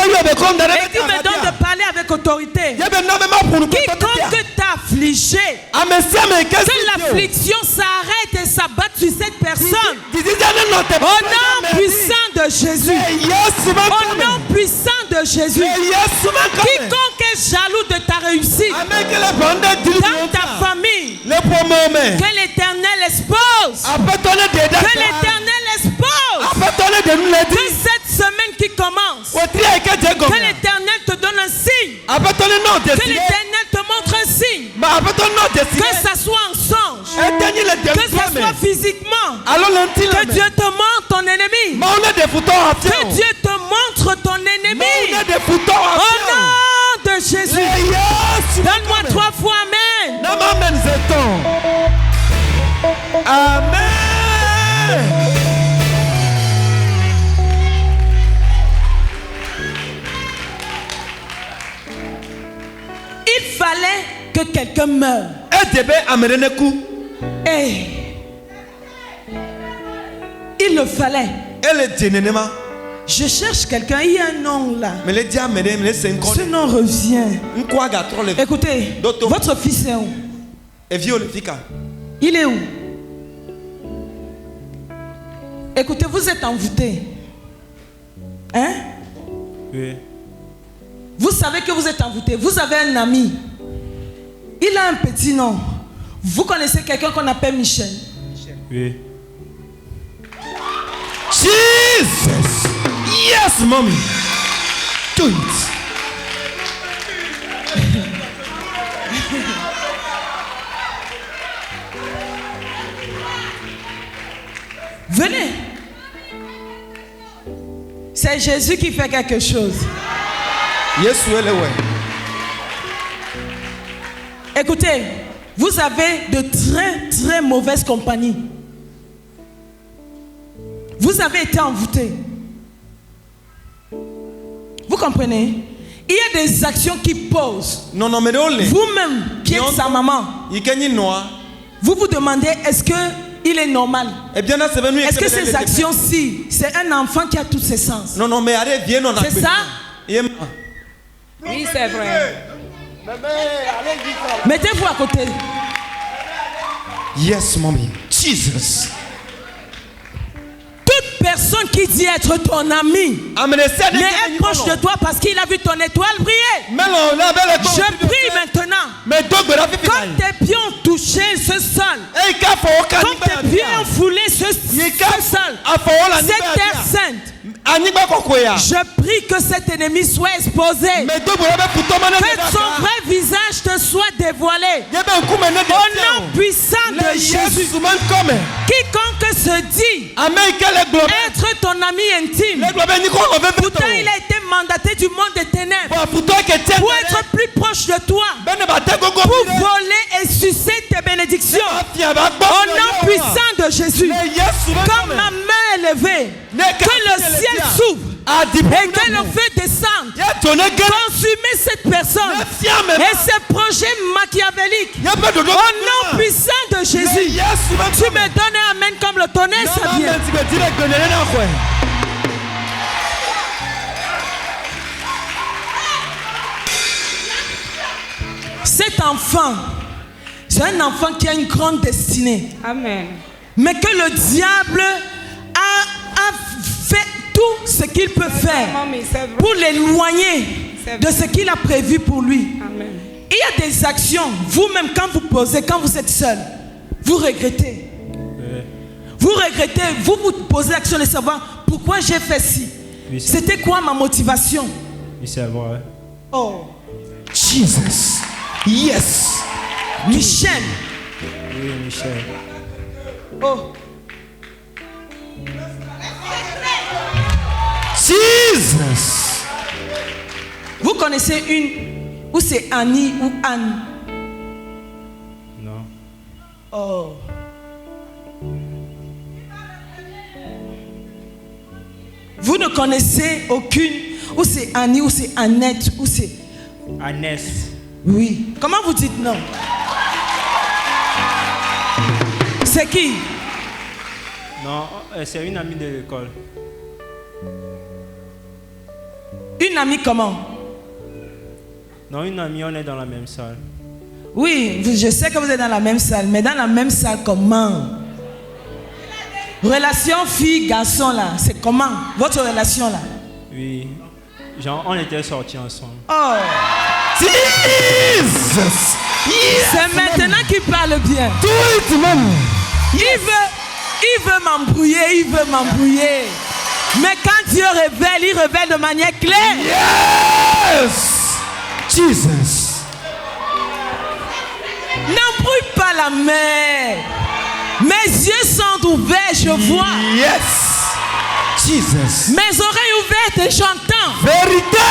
me donne de parler avec autorité. Quiconque t'a affligé, que l'affliction s'arrête et s'abatte sur cette personne. Au nom puissant de Jésus. Au nom puissant de Jésus. Quiconque est jaloux de ta réussite dans ta famille, que l'Éternel expose. Que l'Éternel expose. Que cette semaine qui commence, que l'Éternel te donne un signe. Que l'Éternel te montre un signe. Que ça soit un songe. Que ce soit physiquement. Que Dieu te montre ton ennemi. Que Dieu te montre ton ennemi. Au nom de Jésus. Donne-moi 3 fois Amen. Amen. Il fallait que quelqu'un meure. Et il le fallait. Je cherche quelqu'un, il y a un nom là. Ce nom revient. Écoutez, votre fils est où? Il est où? Écoutez, vous êtes envoûté. Hein? Oui. Vous savez que vous êtes envoûté. Vous avez un ami. Il a un petit nom. Vous connaissez quelqu'un qu'on appelle Michel? Oui. Jesus! Yes, mommy! Do it! Venez. C'est Jésus qui fait quelque chose. Écoutez, vous avez de très très mauvaises compagnies. Vous avez été envoûté. Vous comprenez? Il y a des actions qui posent. Vous-même qui êtes sa maman, vous vous demandez, est-ce qu'il est normal? Est-ce que ces actions-ci, c'est un enfant qui a tous ses sens? C'est ça? Oui, c'est vrai. Mettez-vous à côté. Yes, mommy. Jesus. Toute personne qui dit être ton ami mais est proche de toi parce qu'il a vu ton étoile briller. Je prie maintenant. Comme tes pieds ont touché ce sol, comme tes pieds ont foulé ce sol, cette terre sainte, je prie que cet ennemi soit exposé. Que son vrai visage te soit dévoilé. Au nom puissant de Jésus. Quiconque se dit être ton ami intime, pourtant il a été mandaté du monde des ténèbres pour être plus proche de toi, pour voler et sucer tes bénédictions. Au nom puissant de Jésus, comme ma main est levée, que le ciel s'ouvre et que le feu descende, consumer cette personne et ses projets machiavéliques. Au nom puissant de Jésus, tu me donnes un amen comme le tonnerre, ça vient. Cet enfant, c'est un enfant qui a une grande destinée. Amen. Mais que le diable a fait tout ce qu'il peut faire pour l'éloigner de ce qu'il a prévu pour lui. Amen. Il y a des actions, vous-même quand vous posez, quand vous êtes seul, vous regrettez. Vous regrettez, vous vous posez l'action de savoir pourquoi j'ai fait ci. Oui, c'était quoi ma motivation? Oui, c'est vrai. Oh. Jesus. Yes. Michel. Oui, Michel. Oh. Jesus. Vous connaissez une où c'est Annie ou Anne? Non. Oh. Vous ne connaissez aucune où c'est Annie, où c'est Annette, où c'est Agnès. Oui. Comment vous dites non? C'est qui? Non, c'est une amie de l'école. Une amie comment? Non, une amie, on est dans la même salle. Oui, je sais que vous êtes dans la même salle, mais dans la même salle comment? Relation fille-garçon là, c'est comment? Votre relation là? Oui, genre on était sortis ensemble. Oh! Jesus! Yes, c'est maintenant qu'il parle bien. Tout le monde. Il veut m'embrouiller, il veut m'embrouiller. Mais quand Dieu révèle, il révèle de manière claire. Yes! Jesus! N'embrouille pas la mer. Mes yeux sont ouverts, je vois. Yes. Jesus. Mes oreilles ouvertes et j'entends. Vérité.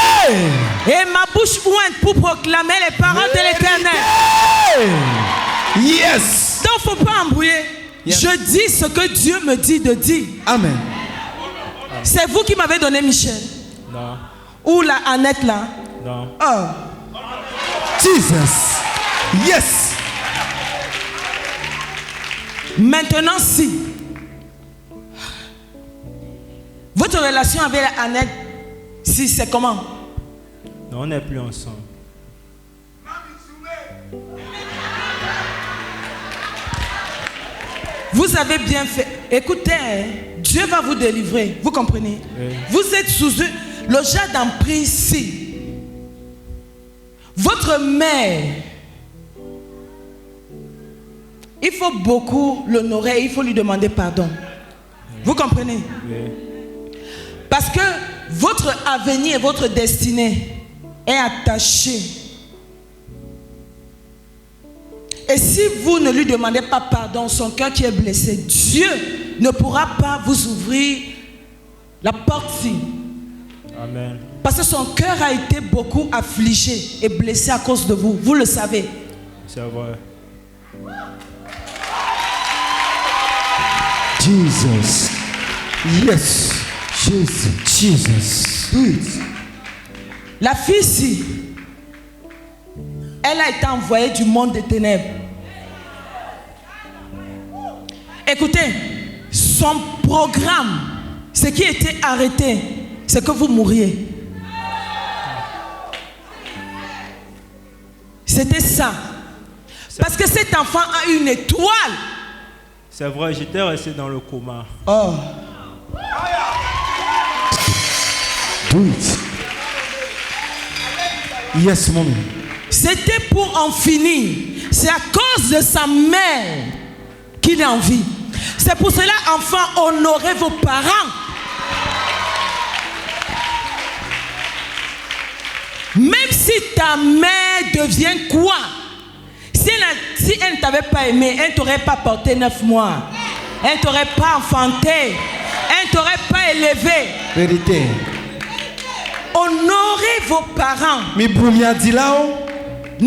Et ma bouche ouverte pour proclamer les paroles de l'Éternel. Yes. Donc faut pas embrouiller. Yes. Je dis ce que Dieu me dit de dire. Amen. C'est vous qui m'avez donné Michel. Non. Ou la Annette là. Non. Oh. Jesus. Yes. Maintenant, si votre relation avec Annette, si c'est comment? Non, on n'est plus ensemble. Vous avez bien fait. Écoutez, Dieu va vous délivrer. Vous comprenez? Oui. Vous êtes sous le genre d'emprise si votre mère, il faut beaucoup l'honorer, il faut lui demander pardon. Vous comprenez? Oui. Parce que votre avenir et votre destinée est attaché. Et si vous ne lui demandez pas pardon, son cœur qui est blessé, Dieu ne pourra pas vous ouvrir la porte-ci. Amen. Parce que son cœur a été beaucoup affligé et blessé à cause de vous. Vous le savez. C'est vrai. Jesus. Yes. Jesus. Jesus. Do it. La fille-ci, elle a été envoyée du monde des ténèbres. Écoutez, son programme, ce qui était arrêté, c'est que vous mouriez. C'était ça. Parce que cet enfant a une étoile. C'est vrai, j'étais resté dans le coma. Oh. Do it. Yes, mommy. C'était pour en finir. C'est à cause de sa mère qu'il est en vie. C'est pour cela, enfants, honorez vos parents. Même si ta mère devient quoi? Si elle ne t'avait pas aimé, elle ne t'aurait pas porté 9 mois. Elle ne t'aurait pas enfanté. Elle ne t'aurait pas élevé. Vérité. Honorez vos parents. Ne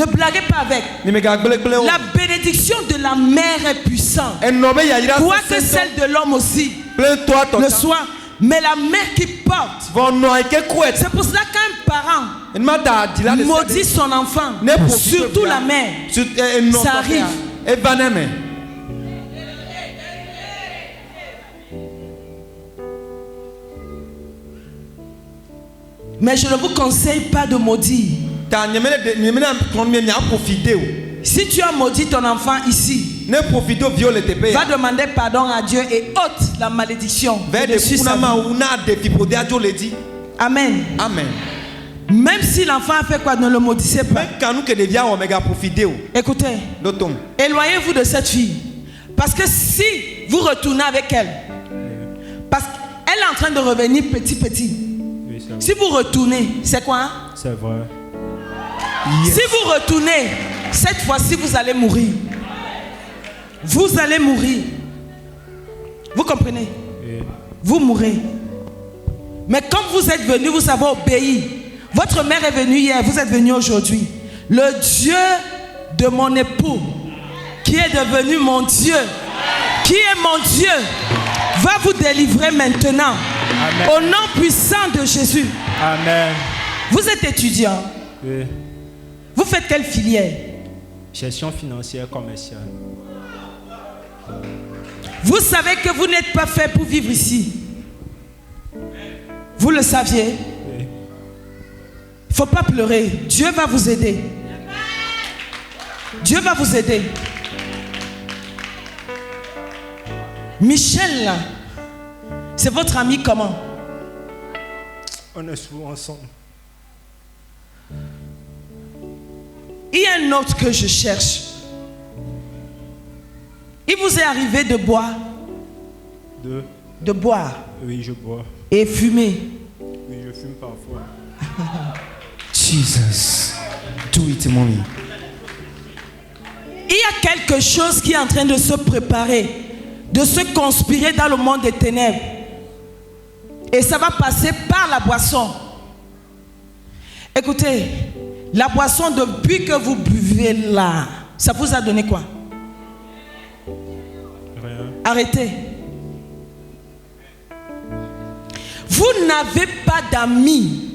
blaguez pas avec. La bénédiction de la mère est puissante. Quoique celle de l'homme aussi le soit. Mais la mère qui porte. C'est pour cela qu'un parent maudit son enfant, surtout la mère, ça arrive. Mais je ne vous conseille pas de maudire. Si tu as maudit ton enfant ici, va demander pardon à Dieu et ôte la malédiction. Amen. Amen. Même si l'enfant a fait quoi, ne le maudissez pas. Écoutez, éloignez-vous de cette fille. Parce que si vous retournez avec elle, parce qu'elle est en train de revenir petit. Oui, si vous retournez, c'est quoi? C'est vrai. Yes. Si vous retournez, cette fois-ci, vous allez mourir. Vous allez mourir. Vous comprenez? Oui. Vous mourrez. Mais comme vous êtes venu, vous avez obéi. Votre mère est venue hier, vous êtes venu aujourd'hui. Le Dieu de mon époux, qui est devenu mon Dieu, qui est mon Dieu, va vous délivrer maintenant. Amen. Au nom puissant de Jésus. Amen. Vous êtes étudiant. Oui. Vous faites quelle filière? Gestion financière commerciale. Vous savez que vous n'êtes pas fait pour vivre ici. Vous le saviez? Oui. Il ne faut pas pleurer. Dieu va vous aider. Dieu va vous aider. Michel, là, c'est votre ami comment? On est souvent ensemble. Il y a un autre que je cherche. Il vous est arrivé de boire? De boire? Oui, je bois. Et fumer? Oui, je fume parfois. Jesus. Do it, mommy. il y a quelque chose qui est en train de se préparer, de se conspirer dans le monde des ténèbres. Et ça va passer par la boisson. Écoutez, la boisson, depuis que vous buvez là, ça vous a donné quoi? Rien. Arrêtez. Vous n'avez pas d'amis.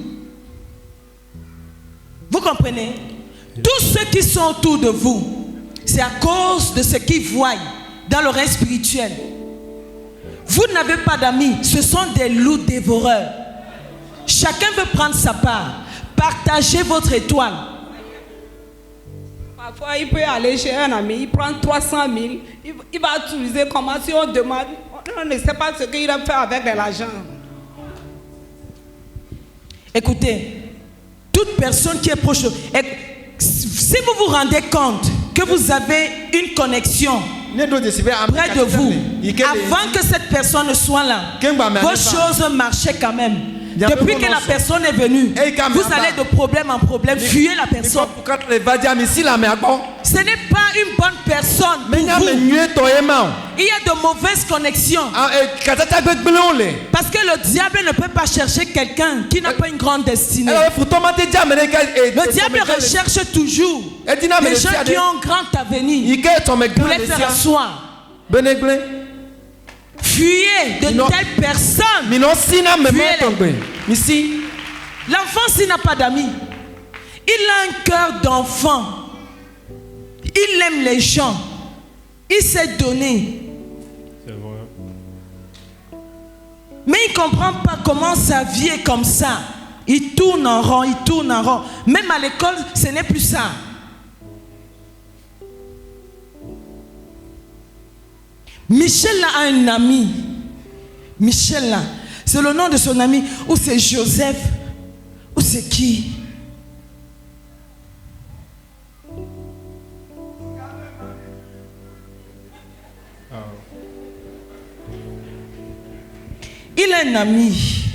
Vous comprenez? Tous ceux qui sont autour de vous, c'est à cause de ce qu'ils voient dans le règne spirituel. Vous n'avez pas d'amis, ce sont des loups dévoreurs. Chacun veut prendre sa part. Partagez votre étoile. Parfois, il peut aller chez un ami, il prend 300 000, il va utiliser comment si on demande, on ne sait pas ce qu'il a fait avec de l'argent. Écoutez, toute personne qui est proche, si vous vous rendez compte que vous avez une connexion près de vous, avant que cette personne ne soit là, vos choses marchaient quand même. Depuis que la personne est venue, vous allez de problème en problème, fuyez la personne. Ce n'est pas une bonne personne pour vous. Il y a de mauvaises connexions. Parce que le diable ne peut pas chercher quelqu'un qui n'a pas une grande destinée. Le diable recherche toujours des gens qui ont un grand avenir pour les faire asseoir. Fuyez de telles personnes. L'enfant, s'il n'a pas d'amis, il a un cœur d'enfant. Il aime les gens. Il s'est donné. C'est vrai. Mais il ne comprend pas comment sa vie est comme ça. Il tourne en rond, il tourne en rond. Même à l'école, ce n'est plus ça. Michel a un ami. Michel là, c'est le nom de son ami. Ou c'est Joseph, ou c'est qui? Il a un ami.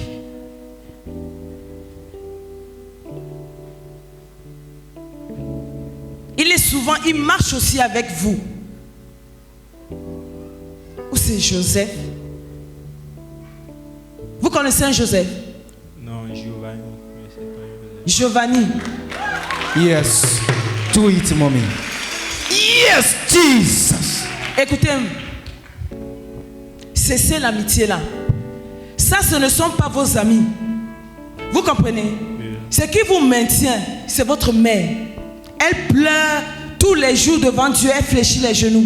Il est souvent, il marche aussi avec vous. Ou c'est Joseph? Vous connaissez un Joseph? Non, Giovanni. Mais c'est pas Joseph. Giovanni. Yes. Do it, mommy. Yes, Jesus. Écoutez, cessez l'amitié là. Ça, ce ne sont pas vos amis. Vous comprenez? Oui. Ce qui vous maintient, c'est votre mère. Elle pleure tous les jours devant Dieu. Elle fléchit les genoux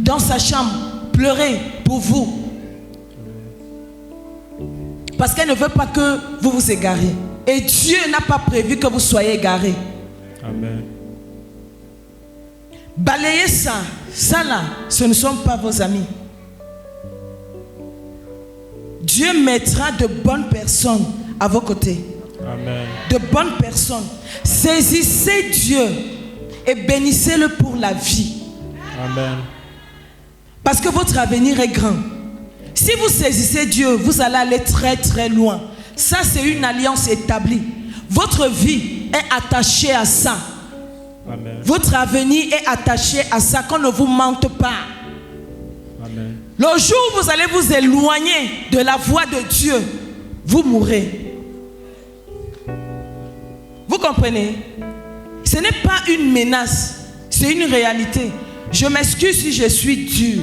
dans sa chambre, pleurer pour vous. Parce qu'elle ne veut pas que vous vous égariez. Et Dieu n'a pas prévu que vous soyez égarés. Amen. Balayez ça. Ça là, ce ne sont pas vos amis. Dieu mettra de bonnes personnes à vos côtés. Amen. De bonnes personnes. Saisissez Dieu et bénissez-le pour la vie. Amen. Parce que votre avenir est grand. Si vous saisissez Dieu, vous allez aller très très loin. Ça, c'est une alliance établie. Votre vie est attachée à ça. Amen. Votre avenir est attaché à ça, qu'on ne vous mente pas. Amen. Le jour où vous allez vous éloigner de la voie de Dieu, vous mourrez. Vous comprenez? Ce n'est pas une menace, c'est une réalité. Je m'excuse si je suis dur.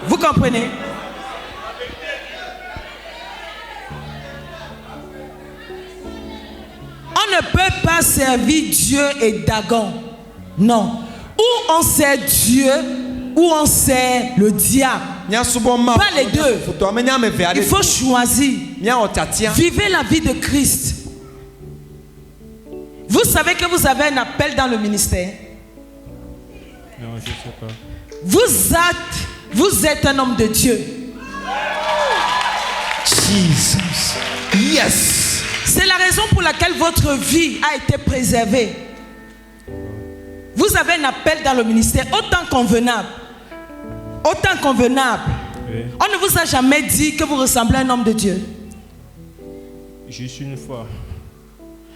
Vous comprenez? On ne peut pas servir Dieu et Dagon. Non. Ou on sert Dieu, ou on sert le diable. Pas les deux. Il faut choisir. Vivez la vie de Christ. Vous savez que vous avez un appel dans le ministère. Non, je ne sais pas. Vous êtes un homme de Dieu. Jesus. Yes. C'est la raison pour laquelle votre vie a été préservée. Vous avez un appel dans le ministère autant convenable. Autant convenable. Oui. On ne vous a jamais dit que vous ressemblez à un homme de Dieu. Juste une fois.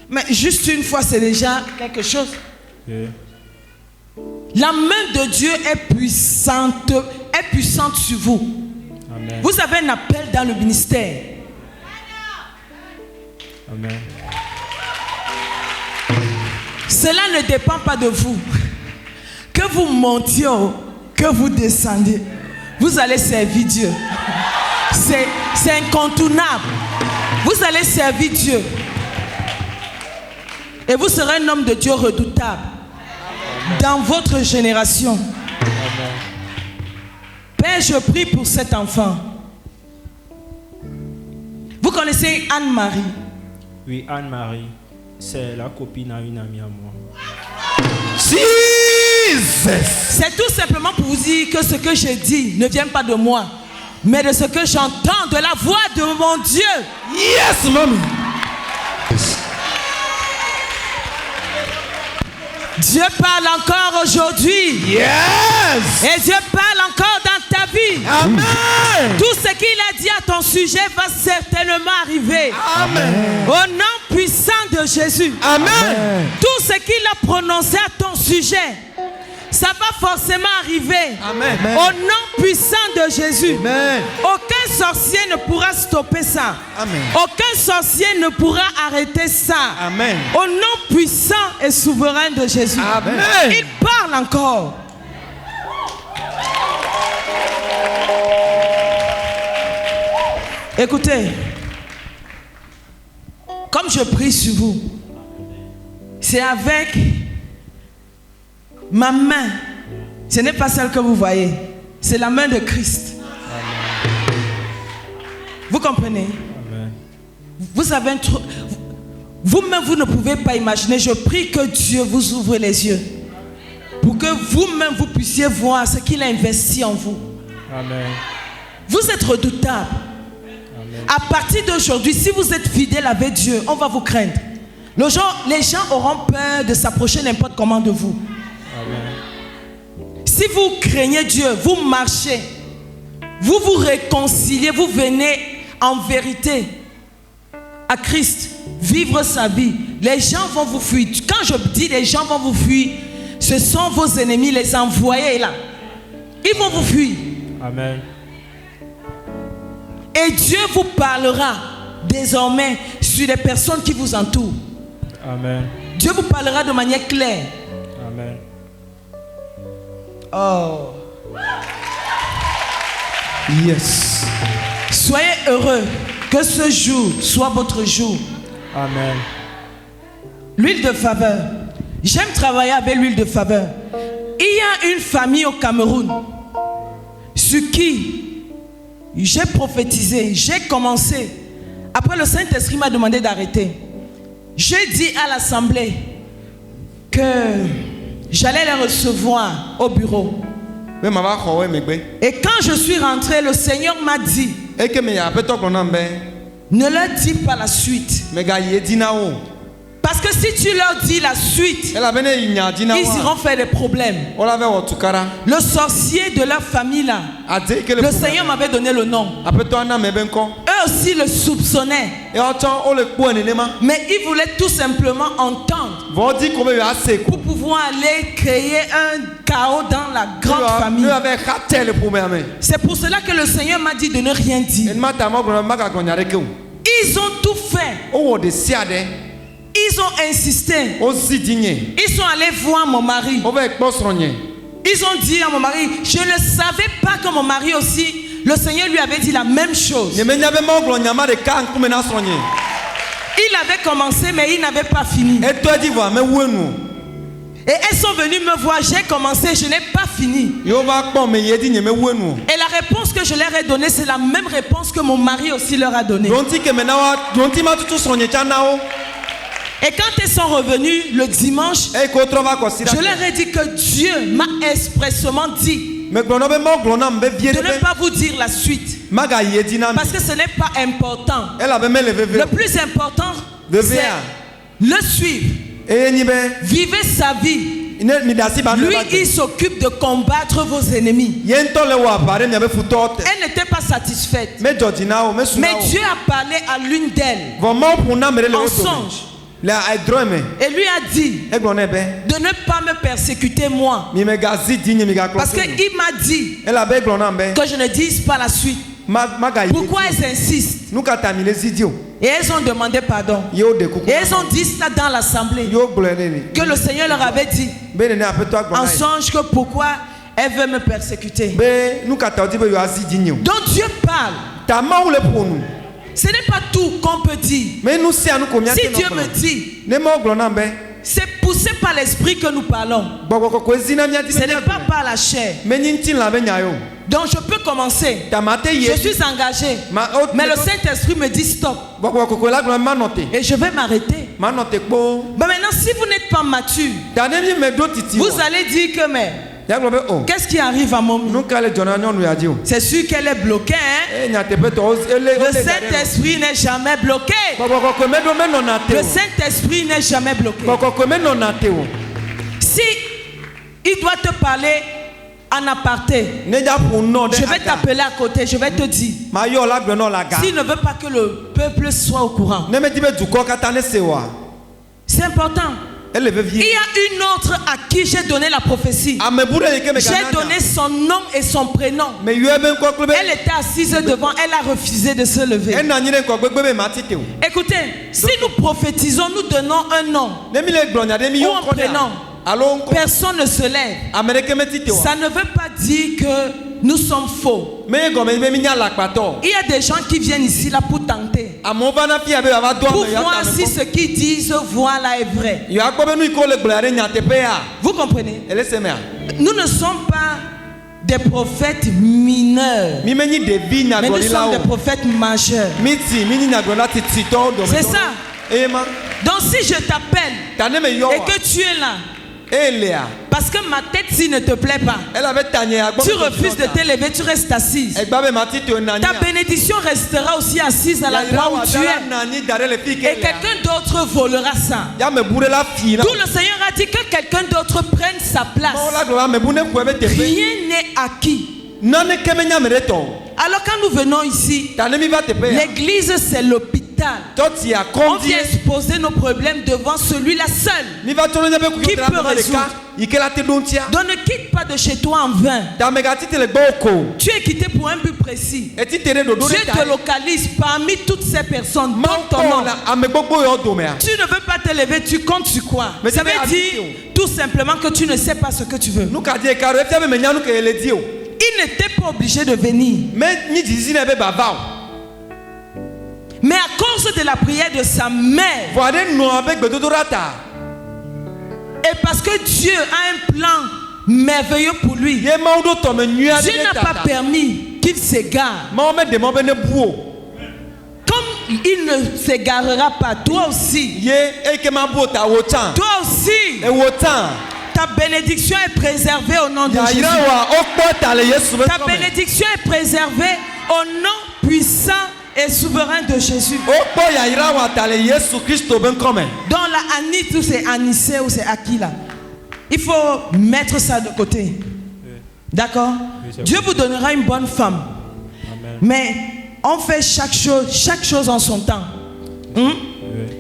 Mais juste une fois, c'est déjà quelque chose. Oui. La main de Dieu est puissante sur vous. Amen. Vous avez un appel dans le ministère. Amen. Cela ne dépend pas de vous. Que vous montiez, que vous descendiez, vous allez servir Dieu. C'est incontournable. Vous allez servir Dieu. Et vous serez un homme de Dieu redoutable. Amen. Dans votre génération. Amen. Père, je prie pour cet enfant. Vous connaissez Anne-Marie? Oui, Anne-Marie. C'est la copine à une amie à moi. Jesus. C'est tout simplement pour vous dire que ce que je dis ne vient pas de moi, mais de ce que j'entends de la voix de mon Dieu. Yes, mommy. Dieu parle encore aujourd'hui. Yes. Et Dieu parle encore dans ta vie. Amen. Tout ce qu'il a dit à ton sujet va certainement arriver. Amen. Au nom puissant de Jésus. Amen. Tout ce qu'il a prononcé à ton sujet, ça va forcément arriver. Amen. Au nom puissant de Jésus. Amen. Aucun sorcier ne pourra stopper ça. Amen. Aucun sorcier ne pourra arrêter ça. Amen. Au nom puissant et souverain de Jésus. Amen. Il parle encore. Écoutez, comme je prie sur vous, c'est avec ma main. Ce n'est pas celle que vous voyez, c'est la main de Christ. Amen. Vous comprenez? Amen. Vous avez un truc. Vous-même, vous ne pouvez pas imaginer. Je prie que Dieu vous ouvre les yeux pour que vous-même vous puissiez voir ce qu'il a investi en vous. Amen. Vous êtes redoutable. Amen. À partir d'aujourd'hui, si vous êtes fidèle avec Dieu, on va vous craindre. Les gens auront peur de s'approcher n'importe comment de vous. Amen. Si vous craignez Dieu, vous marchez, vous vous réconciliez, vous venez en vérité à Christ, vivre sa vie, les gens vont vous fuir. Quand je dis les gens vont vous fuir, ce sont vos ennemis, les envoyés là. Ils vont vous fuir. Amen. Et Dieu vous parlera désormais sur les personnes qui vous entourent. Amen. Dieu vous parlera de manière claire. Amen. Oh. Yes. Soyez heureux que ce jour soit votre jour. Amen. L'huile de faveur. J'aime travailler avec l'huile de faveur. Il y a une famille au Cameroun sur qui j'ai prophétisé, j'ai commencé. Après, le Saint-Esprit m'a demandé d'arrêter. J'ai dit à l'assemblée que j'allais les recevoir au bureau. Et quand je suis rentré, le Seigneur m'a dit, ne leur dis pas la suite. Parce que si tu leur dis la suite, ils iront faire des problèmes. Le sorcier de leur famille là, le Seigneur m'avait donné le nom. Eux aussi le soupçonnaient. Mais ils voulaient tout simplement entendre pour pouvoir aller créer un chaos dans la grande famille. C'est pour cela que le Seigneur m'a dit de ne rien dire. Ils ont tout fait. Ils ont insisté. Ils sont allés voir mon mari. Ils ont dit à mon mari, je ne savais pas que mon mari aussi, le Seigneur lui avait dit la même chose. Il avait commencé mais il n'avait pas fini. Et elles sont venues me voir, j'ai commencé, je n'ai pas fini. Et la réponse que je leur ai donnée, c'est la même réponse que mon mari aussi leur a donnée. Et quand elles sont revenues le dimanche, je leur ai dit que Dieu m'a expressément dit de ne pas vous dire la suite. Parce que ce n'est pas important. Le plus important, c'est le suivre. Vivez sa vie. Lui, il s'occupe de combattre vos ennemis. Elle n'était pas satisfaite. Mais Dieu a parlé à l'une d'elles en songe. Et lui a dit de ne pas me persécuter moi. Parce qu'il m'a dit que je ne dise pas la suite. Pourquoi elles insistent? Et elles ont demandé pardon. Et elles ont dit ça dans l'assemblée. Que le Seigneur leur avait dit en songe que pourquoi elles veulent me persécuter. Donc Dieu parle. Ce n'est pas tout qu'on peut dire. Si Dieu me dit, c'est poussé par l'esprit que nous parlons. Ce n'est pas par la chair. Donc je peux commencer. Je suis engagé. Mais le Saint-Esprit me dit stop. Et je vais m'arrêter. Mais maintenant, si vous n'êtes pas mature, vous allez dire que qu'est-ce qui arrive à mon mari? C'est sûr qu'elle est bloquée. Hein? Le Saint-Esprit n'est jamais bloqué. Le Saint-Esprit n'est jamais bloqué. Si il doit te parler en aparté, je vais t'appeler à côté, je vais te dire. S'il ne veut pas que le peuple soit au courant, c'est important. Il y a une autre à qui j'ai donné la prophétie. J'ai donné son nom et son prénom. Elle était assise devant, elle a refusé de se lever. Écoutez, si nous prophétisons, nous donnons un nom ou un prénom, personne ne se lève. Ça ne veut pas dire que nous sommes faux. Il y a des gens qui viennent ici là pour tenter, pour voir si ce qu'ils disent voilà est vrai. Vous comprenez? Nous ne sommes pas des prophètes mineurs, mais nous sommes des prophètes majeurs. C'est ça. Donc si je t'appelle et que tu es là, parce que ma tête si ne te plaît pas, tu refuses de te lever, tu restes assise. Ta bénédiction restera aussi assise à l'endroit où tu es. Et quelqu'un d'autre volera ça. D'où le Seigneur a dit que quelqu'un d'autre prenne sa place. Rien n'est acquis. Alors quand nous venons ici, l'église c'est l'hôpital. On vient exposer nos problèmes devant celui-là seul qui peut résoudre. Donc ne quitte pas de chez toi en vain. Tu es quitté pour un but précis. Dieu te localise parmi toutes ces personnes dans ton nom. Tu ne veux pas te lever, tu comptes sur quoi? Ça veut dire tout simplement que tu ne sais pas ce que tu veux. Il n'était pas obligé de venir. Mais à cause de la prière de sa mère, et parce que Dieu a un plan merveilleux pour lui, Dieu n'a pas permis qu'il s'égare. Comme il ne s'égarera pas, toi aussi, ta bénédiction est préservée au nom de Jésus. Ta bénédiction est préservée au nom puissant et souverain de Jésus. Dans la Anit ou c'est Anissé ou c'est Aquila, il faut mettre ça de côté. D'accord? Dieu vous donnera une bonne femme. Amen. Mais on fait chaque chose en son temps.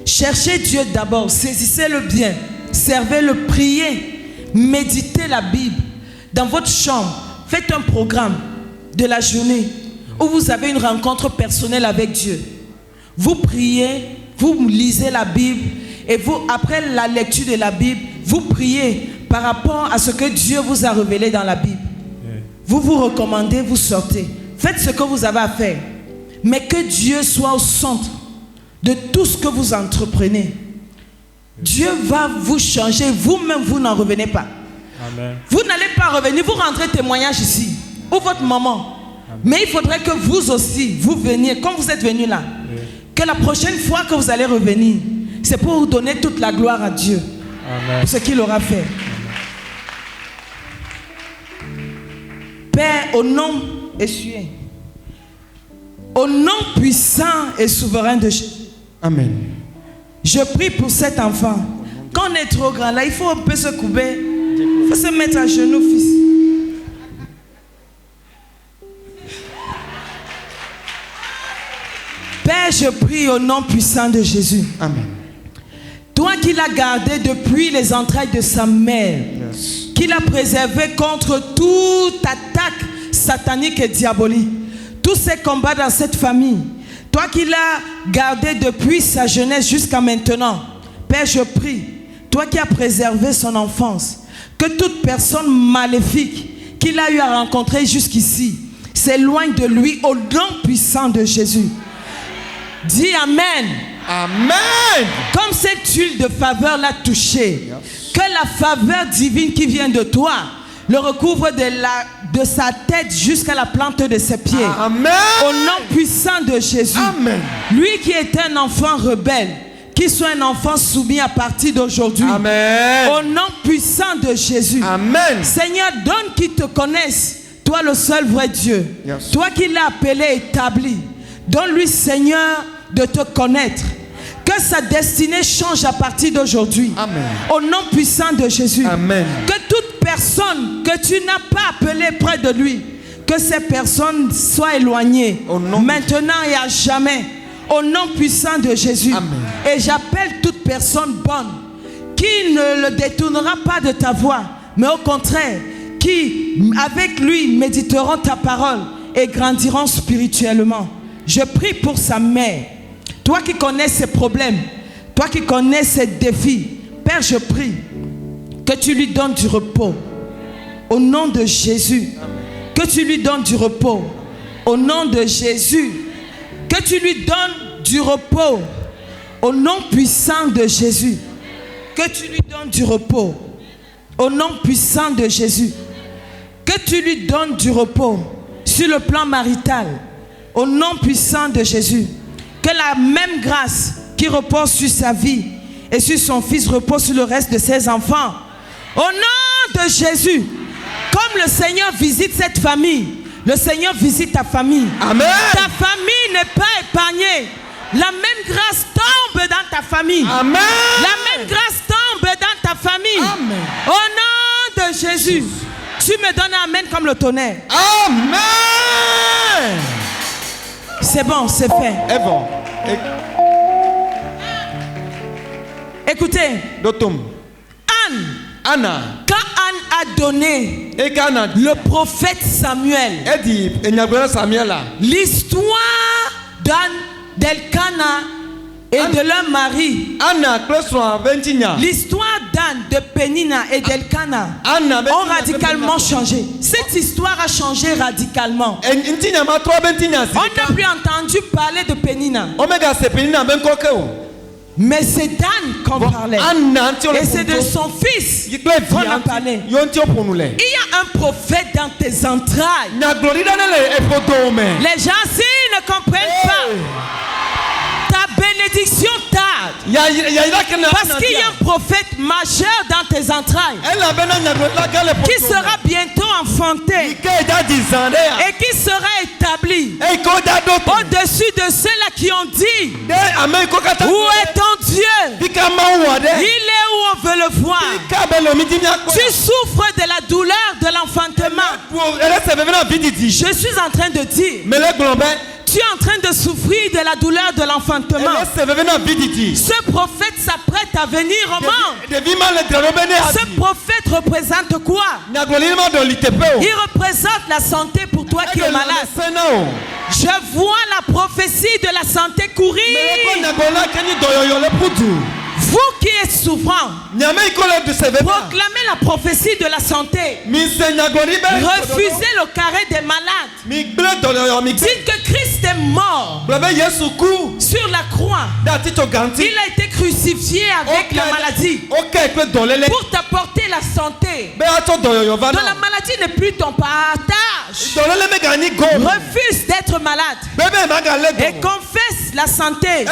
Cherchez Dieu d'abord, saisissez-le bien, servez-le, priez. Méditez la Bible dans votre chambre. Faites un programme de la journée où vous avez une rencontre personnelle avec Dieu. Vous priez, vous lisez la Bible et vous, après la lecture de la Bible, vous priez par rapport à ce que Dieu vous a révélé dans la Bible. Vous vous recommandez, vous sortez. Faites ce que vous avez à faire. Mais que Dieu soit au centre de tout ce que vous entreprenez. Dieu va vous changer, vous-même vous n'en revenez pas. Amen. Vous n'allez pas revenir, vous rendrez témoignage ici, ou votre maman. Amen. Mais il faudrait que vous aussi, vous veniez, comme vous êtes venus là, que la prochaine fois que vous allez revenir, c'est pour vous donner toute la gloire à Dieu. Amen. Pour ce qu'il aura fait. Amen. Père, au nom essuyé, au nom puissant et souverain de Jésus. Amen. Je prie pour cet enfant. Quand on est trop grand là, il faut un peu se couper. Il faut se mettre à genoux, fils. Père, je prie au nom puissant de Jésus. Amen. qu'il a gardé depuis les entrailles de sa mère, qu'il a préservé contre toute attaque satanique et diabolique, tous ces combats dans cette famille, toi qui l'as gardé depuis sa jeunesse jusqu'à maintenant, Père, je prie, toi qui as préservé son enfance, que toute personne maléfique qu'il a eu à rencontrer jusqu'ici s'éloigne de lui au nom puissant de Jésus. Dis Amen. Amen. Comme cette huile de faveur l'a touché, que la faveur divine qui vient de toi le recouvre de sa tête jusqu'à la plante de ses pieds. Amen. Au nom puissant de Jésus. Amen. Lui qui est un enfant rebelle, qu'il soit un enfant soumis à partir d'aujourd'hui. Amen. Au nom puissant de Jésus. Amen. Seigneur, donne qu'ils te connaissent, toi le seul vrai Dieu. Yes. Toi qui l'as appelé, établi. Donne-lui, Seigneur, de te connaître. Que sa destinée change à partir d'aujourd'hui. Amen. Au nom puissant de Jésus. Amen. Que toute personne que tu n'as pas appelée près de lui, que ces personnes soient éloignées. Maintenant et à jamais. Au nom puissant de Jésus. Amen. Et j'appelle toute personne bonne qui ne le détournera pas de ta voix, mais au contraire, qui avec lui méditeront ta parole et grandiront spirituellement. Je prie pour sa mère. Toi qui connais ses problèmes, toi qui connais ses défis, Père, je prie que tu lui donnes du repos. Au nom de Jésus. Que tu lui donnes du repos. Au nom de Jésus. Que tu lui donnes du repos. Au nom puissant de Jésus. Que tu lui donnes du repos. Au nom puissant de Jésus. Que tu lui donnes du repos sur le plan marital. Au nom puissant de Jésus. Que la même grâce qui repose sur sa vie et sur son fils repose sur le reste de ses enfants. Au nom de Jésus. Comme le Seigneur visite cette famille, le Seigneur visite ta famille. Amen. Ta famille n'est pas épargnée. La même grâce tombe dans ta famille. Amen. La même grâce tombe dans ta famille. Amen. Au nom de Jésus. Tu me donnes un amen comme le tonnerre. Amen. C'est bon, c'est fait. C'est bon. Écoutez. Anne. Anna. Quand Anne a donné le prophète Samuel, l'histoire d'Elkana et de leur mari, l'histoire d'Anne, de Pénina et d'Elkana ont radicalement changé. Cette histoire a changé radicalement. On n'a plus entendu parler de Pénina. Mais c'est d'Anne qu'on parlait. Et c'est de son fils qu'on a parlé. Il y a un prophète dans tes entrailles. Les gens, s'ils ne comprennent pas, ta bénédiction tarde. Parce qu'il y a un prophète majeur dans tes entrailles qui sera bientôt enfanté et qui sera établi au-dessus de ceux-là qui ont dit: où est ton Dieu? Il est où on veut le voir. Tu souffres de la douleur de l'enfantement. Je suis en train de dire, tu es en train de souffrir de la douleur de l'enfantement. Ce prophète s'apprête à venir au monde. Ce prophète représente quoi? Il représente la santé pour toi qui es malade. Je vois la prophétie de la santé courir. Vous qui êtes souffrant, proclamez la prophétie de la santé. Refusez le carré des malades. Dites que Christ est mort sur la croix. Il a été crucifié avec la maladie pour t'apporter la santé. Donc la maladie n'est plus ton partage. Refuse d'être malade et confesse la santé.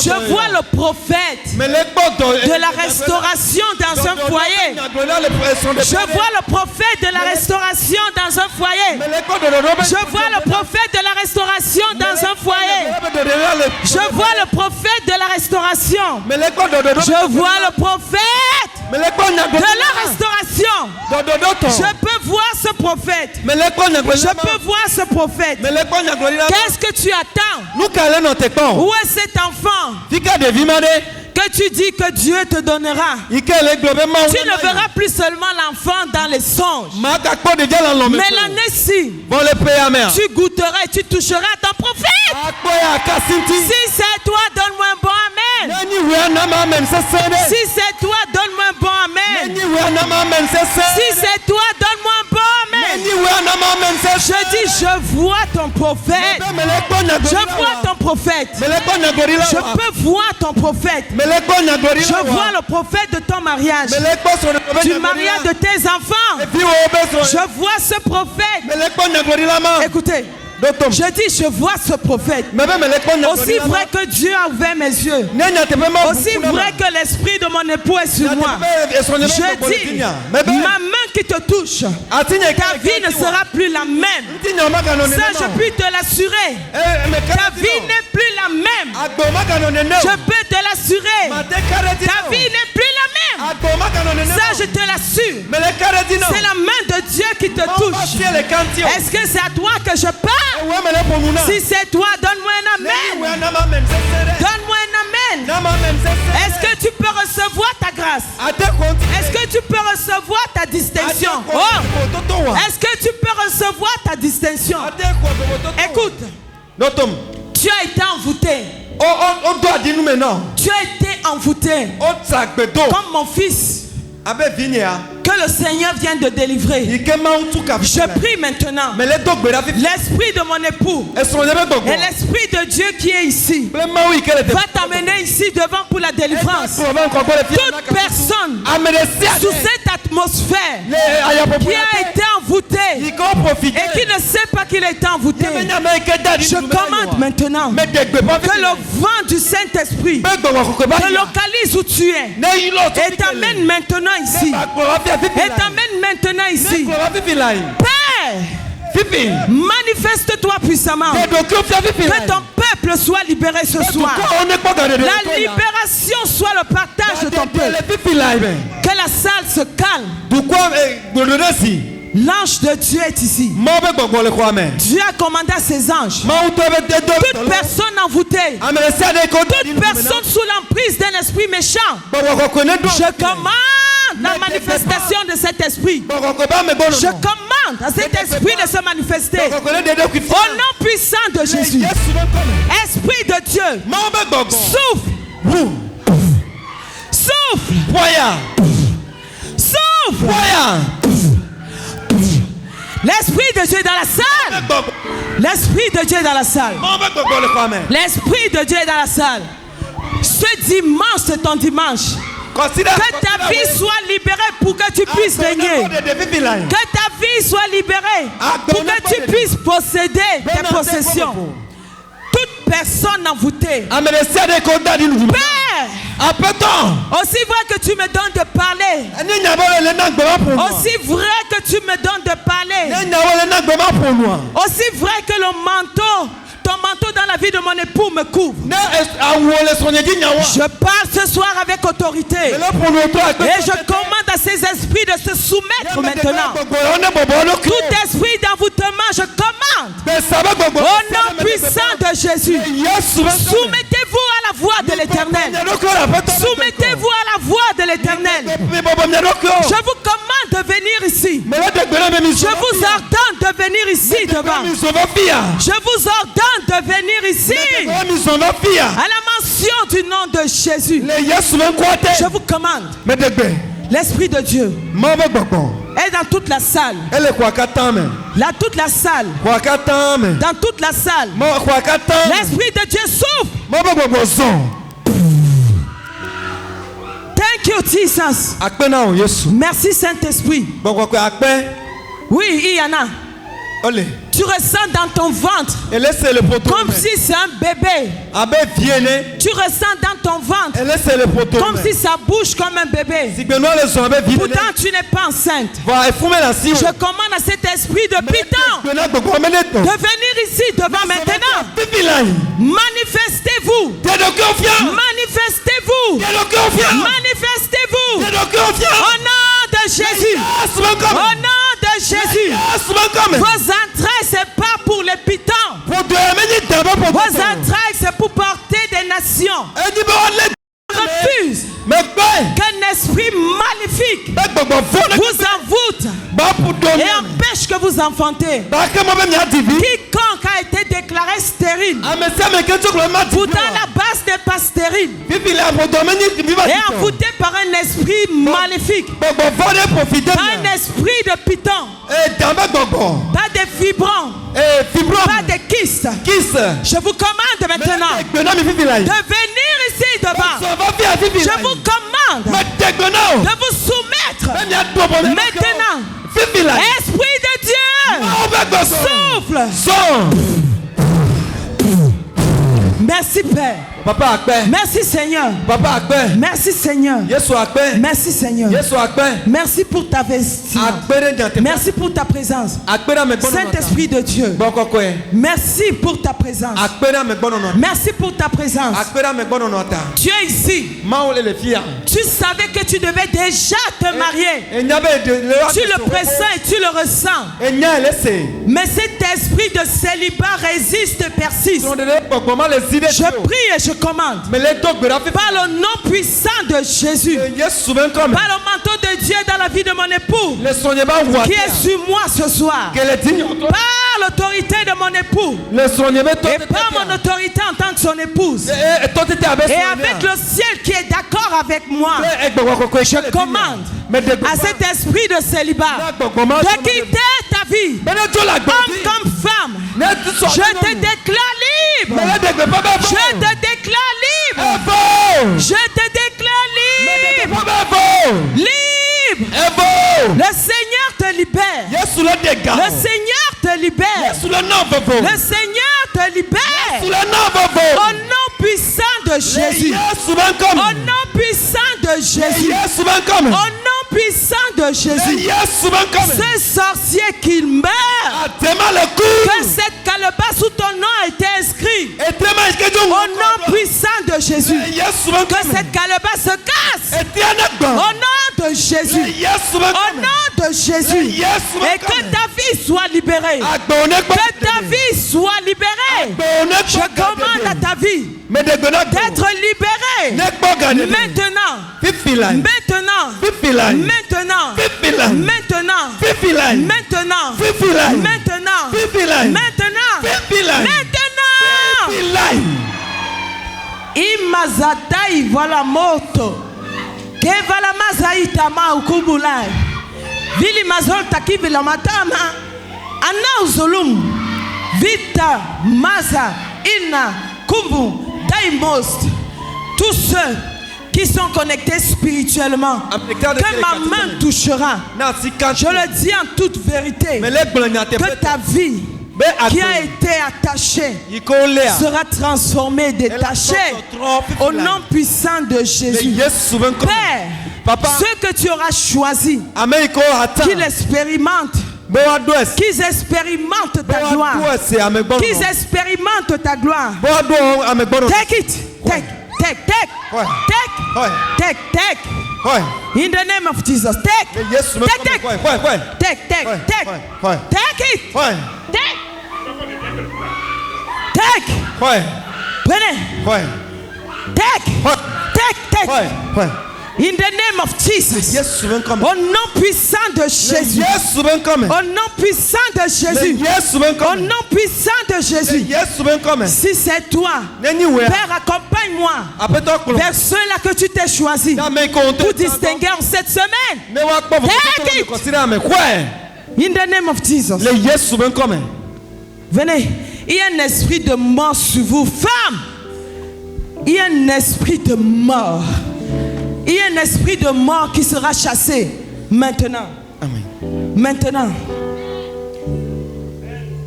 Je vois le prophète de la restauration dans un foyer. Je vois le prophète de la restauration dans un foyer. Je vois le prophète de la restauration dans un foyer. Je vois le prophète de la restauration. Je vois le prophète de la restauration. Je peux voir ce prophète. Je peux voir ce prophète. Qu'est-ce que tu attends? Où est cet enfant? que tu dis que Dieu te donnera, tu ne verras plus seulement l'enfant dans les songes. Mais l'année-ci, tu goûteras et tu toucheras ton prophète. Si c'est toi, donne-moi un bon amen. Si c'est toi, donne-moi un bon amen. Si c'est toi, donne-moi un bon amen. Je dis, je vois ton prophète. Je vois ton prophète. Je peux voir ton prophète. Je vois le prophète de ton mariage, du mariage de tes enfants. Je vois ce prophète. Écoutez. Je dis, je vois ce prophète. Aussi vrai que Dieu a ouvert mes yeux, aussi vrai que l'esprit de mon époux est sur moi. Je dis, ma main qui te touche, ta vie ne sera plus la même. Ça, je peux te l'assurer. Ta vie n'est plus la même. Je peux te l'assurer. Ta vie n'est plus la même. Ça, je te l'assure. C'est la main de Dieu qui te touche. Est-ce que c'est à toi que je parle? Si c'est toi, donne-moi un amen. Donne-moi un amen. Est-ce que tu peux recevoir ta grâce? Est-ce que tu peux recevoir ta distinction? Oh. Est-ce que tu peux recevoir ta distinction? Écoute, tu as été envoûté. Tu as été envoûté comme mon fils que le Seigneur vient de délivrer. Je prie maintenant l'esprit de mon époux et l'esprit de Dieu qui est ici va t'amener ici devant pour la délivrance. Toute personne sous cette atmosphère qui a été envoûtée et qui ne sait pas qu'il a été envoûté, je commande maintenant que le vent du Saint-Esprit te localise où tu es et t'amène maintenant ici. Et t'amène maintenant ici. Père, manifeste-toi puissamment. Que ton peuple soit libéré ce soir. La libération soit le partage de ton peuple. Que la salle se calme. L'ange de Dieu est ici. Dieu a commandé à ses anges. Toute personne envoûtée, toute personne sous l'emprise d'un esprit méchant, je commande la manifestation de cet esprit. Je commande à cet esprit de se manifester. Au nom puissant de Jésus. Esprit de Dieu, souffle. Souffle. Souffle. L'esprit de Dieu est dans la salle. L'esprit de Dieu est dans la salle. L'esprit de Dieu est dans la salle. Ce dimanche, c'est ton dimanche. Que ta vie soit libérée pour que tu puisses régner. Que ta vie soit libérée pour que tu puisses posséder tes possessions. Toute personne envoûtée, Père, aussi vrai que tu me donnes de parler, aussi vrai que tu me donnes de parler, aussi vrai que le manteau, ton manteau dans la vie de mon époux me couvre. Je parle ce soir avec autorité. Et je commande à ces esprits de se soumettre maintenant. Tout esprit d'envoûtement, je commande. Au nom puissant de Jésus. Soumettez-vous à la voix de l'Éternel. Soumettez-vous à la voix de l'Éternel. Je vous commande de venir ici. Je vous ordonne de venir ici devant. Je vous ordonne de venir ici à la mention du nom de Jésus. Je vous commande, l'Esprit de Dieu est dans toute la salle. Là, toute la salle. Dans toute la salle. L'Esprit de Dieu souffle. Thank you, Jesus. Merci, Saint-Esprit. Oui, il y en a. Tu ressens dans ton ventre comme si c'est un bébé. Tu ressens dans ton ventre comme si ça bouge comme un bébé. Pourtant tu n'es pas enceinte. Je commande à cet esprit de Python de venir ici devant maintenant. Manifestez-vous. Manifestez-vous. Manifestez-vous. Au nom de Jésus. Au nom de Jésus. Vos entrailles, c'est pas pour les pitons. Vos entrailles, c'est pour porter des nations. Je refuse sans enfanter. Quiconque a été déclaré stérile. Pourtant la base n'est pas stérile. Et envoûté par un esprit maléfique. Par un esprit de python. Pas de fibrons. Pas de kystes. Je vous commande maintenant de venir ici devant. Je vous commande de vous soumettre maintenant. Esprit de Dieu, souffle. Merci Père. Papa, merci Seigneur. Papa, merci Seigneur. Merci Seigneur. Merci pour ta vestie. Merci pour ta présence. Saint-Esprit de Dieu. Merci pour ta présence. Merci pour ta présence. Tu es ici. Tu savais que tu devais déjà te marier. Tu le pressens et tu le ressens. Mais cet esprit de célibat résiste et persiste. Je prie et je commande par le nom puissant de Jésus, par le manteau de Dieu dans la vie de mon époux qui est sur moi ce soir, par l'autorité de mon époux et par mon autorité en tant que son épouse et avec le ciel qui est d'accord avec moi, je commande à cet esprit de célibat de quitter ta vie, homme comme femme. Je te déclare libre. Je te déclare libre. Je te déclare libre. Libre. Le Seigneur te libère. Le Seigneur te libère. Le Seigneur te libère. Au nom puissant de Jésus. Au nom puissant de Jésus. Au nom puissant de Jésus. Ce sorcier qu'il meurt. Que cette calebasse sous ton nom a été inscrit. Au nom puissant de Jésus. Que cette calebasse se casse. Au nom de Jésus. Au nom de Jésus. Et que ta vie soit libérée. Que ta vie soit libérée. Je commande à ta vie d'être libérée. Maintenant. Maintenant. Maintenant. Maintenant. Maintenant. Imazata ivala moto. Kevala mazaita ma ukubulai. Vili mazolta kivila matama. Ana uzulum. Vita maza ina kumbu daimost. Tous ceux qui sont connectés spirituellement, que ma main touchera. Je le dis en toute vérité, que ta vie qui a été attachée sera transformée, détachée au nom puissant de Jésus. Père, ceux que tu auras choisis, qu'ils expérimentent, qu'ils expérimentent ta gloire, qu'ils expérimentent ta gloire. Take it, take. In the name of Jesus, take it. In the name of Jesus. Au nom puissant de Jésus. Au nom puissant de Jésus. Au nom puissant de Jésus. Si c'est toi, Père, accompagne-moi vers ceux-là que tu t'es choisi pour distinguer en cette semaine. Take it. In the name of Jesus. Venez. Il y a un esprit de mort sur vous. Femme, il y a un esprit de mort. Il y a un esprit de mort qui sera chassé maintenant. Amen. Maintenant.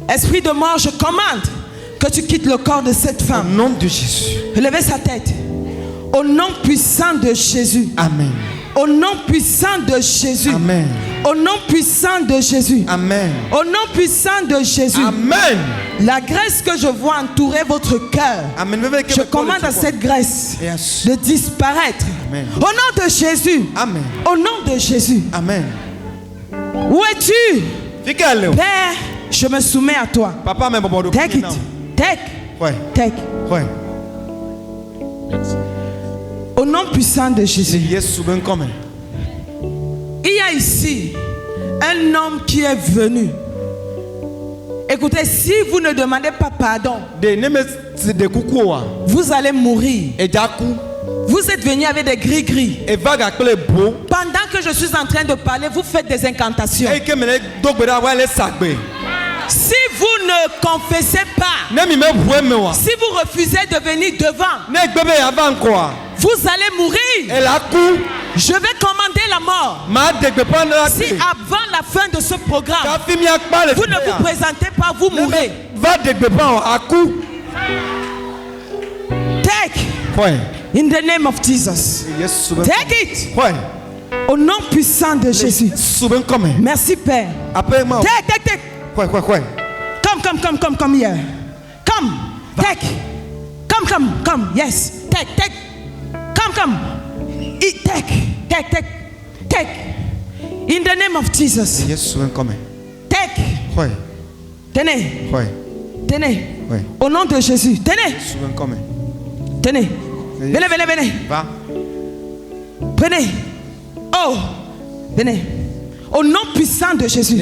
Esprit de mort, je commande que tu quittes le corps de cette femme. Au nom de Jésus. Levez sa tête. Au nom puissant de Jésus. Amen. Au nom puissant de Jésus. Amen. Au nom puissant de Jésus. Amen. Au nom puissant de Jésus. Amen. La graisse que je vois entourer votre cœur, je commande à cette graisse de disparaître. Amen. Au nom de Jésus. Amen. Au nom de Jésus. Amen. Où es-tu? Père, je me soumets à toi. Take it. Take. Au nom puissant de Jésus. Il y a ici un homme qui est venu Écoutez, si vous ne demandez pas pardon, vous allez mourir. Vous êtes venu avec des gris-gris. Pendant que je suis en train de parler, vous faites des incantations. Si vous ne confessez pas, si vous refusez de venir devant, vous allez mourir. Je vais commander la mort. Si avant la fin de ce programme, vous ne vous présentez pas, vous mourrez. Take. In the name of Jesus. Take it. Au nom puissant de Jésus. Merci Père. Take. Come here. Come. Take. Come. Yes. Take. Come. Eat. Take. In the name of Jesus. Take. Tenez. Au nom de Jésus. Tenez. Venez. Venez. Oh. Venez. Au nom puissant de Jésus.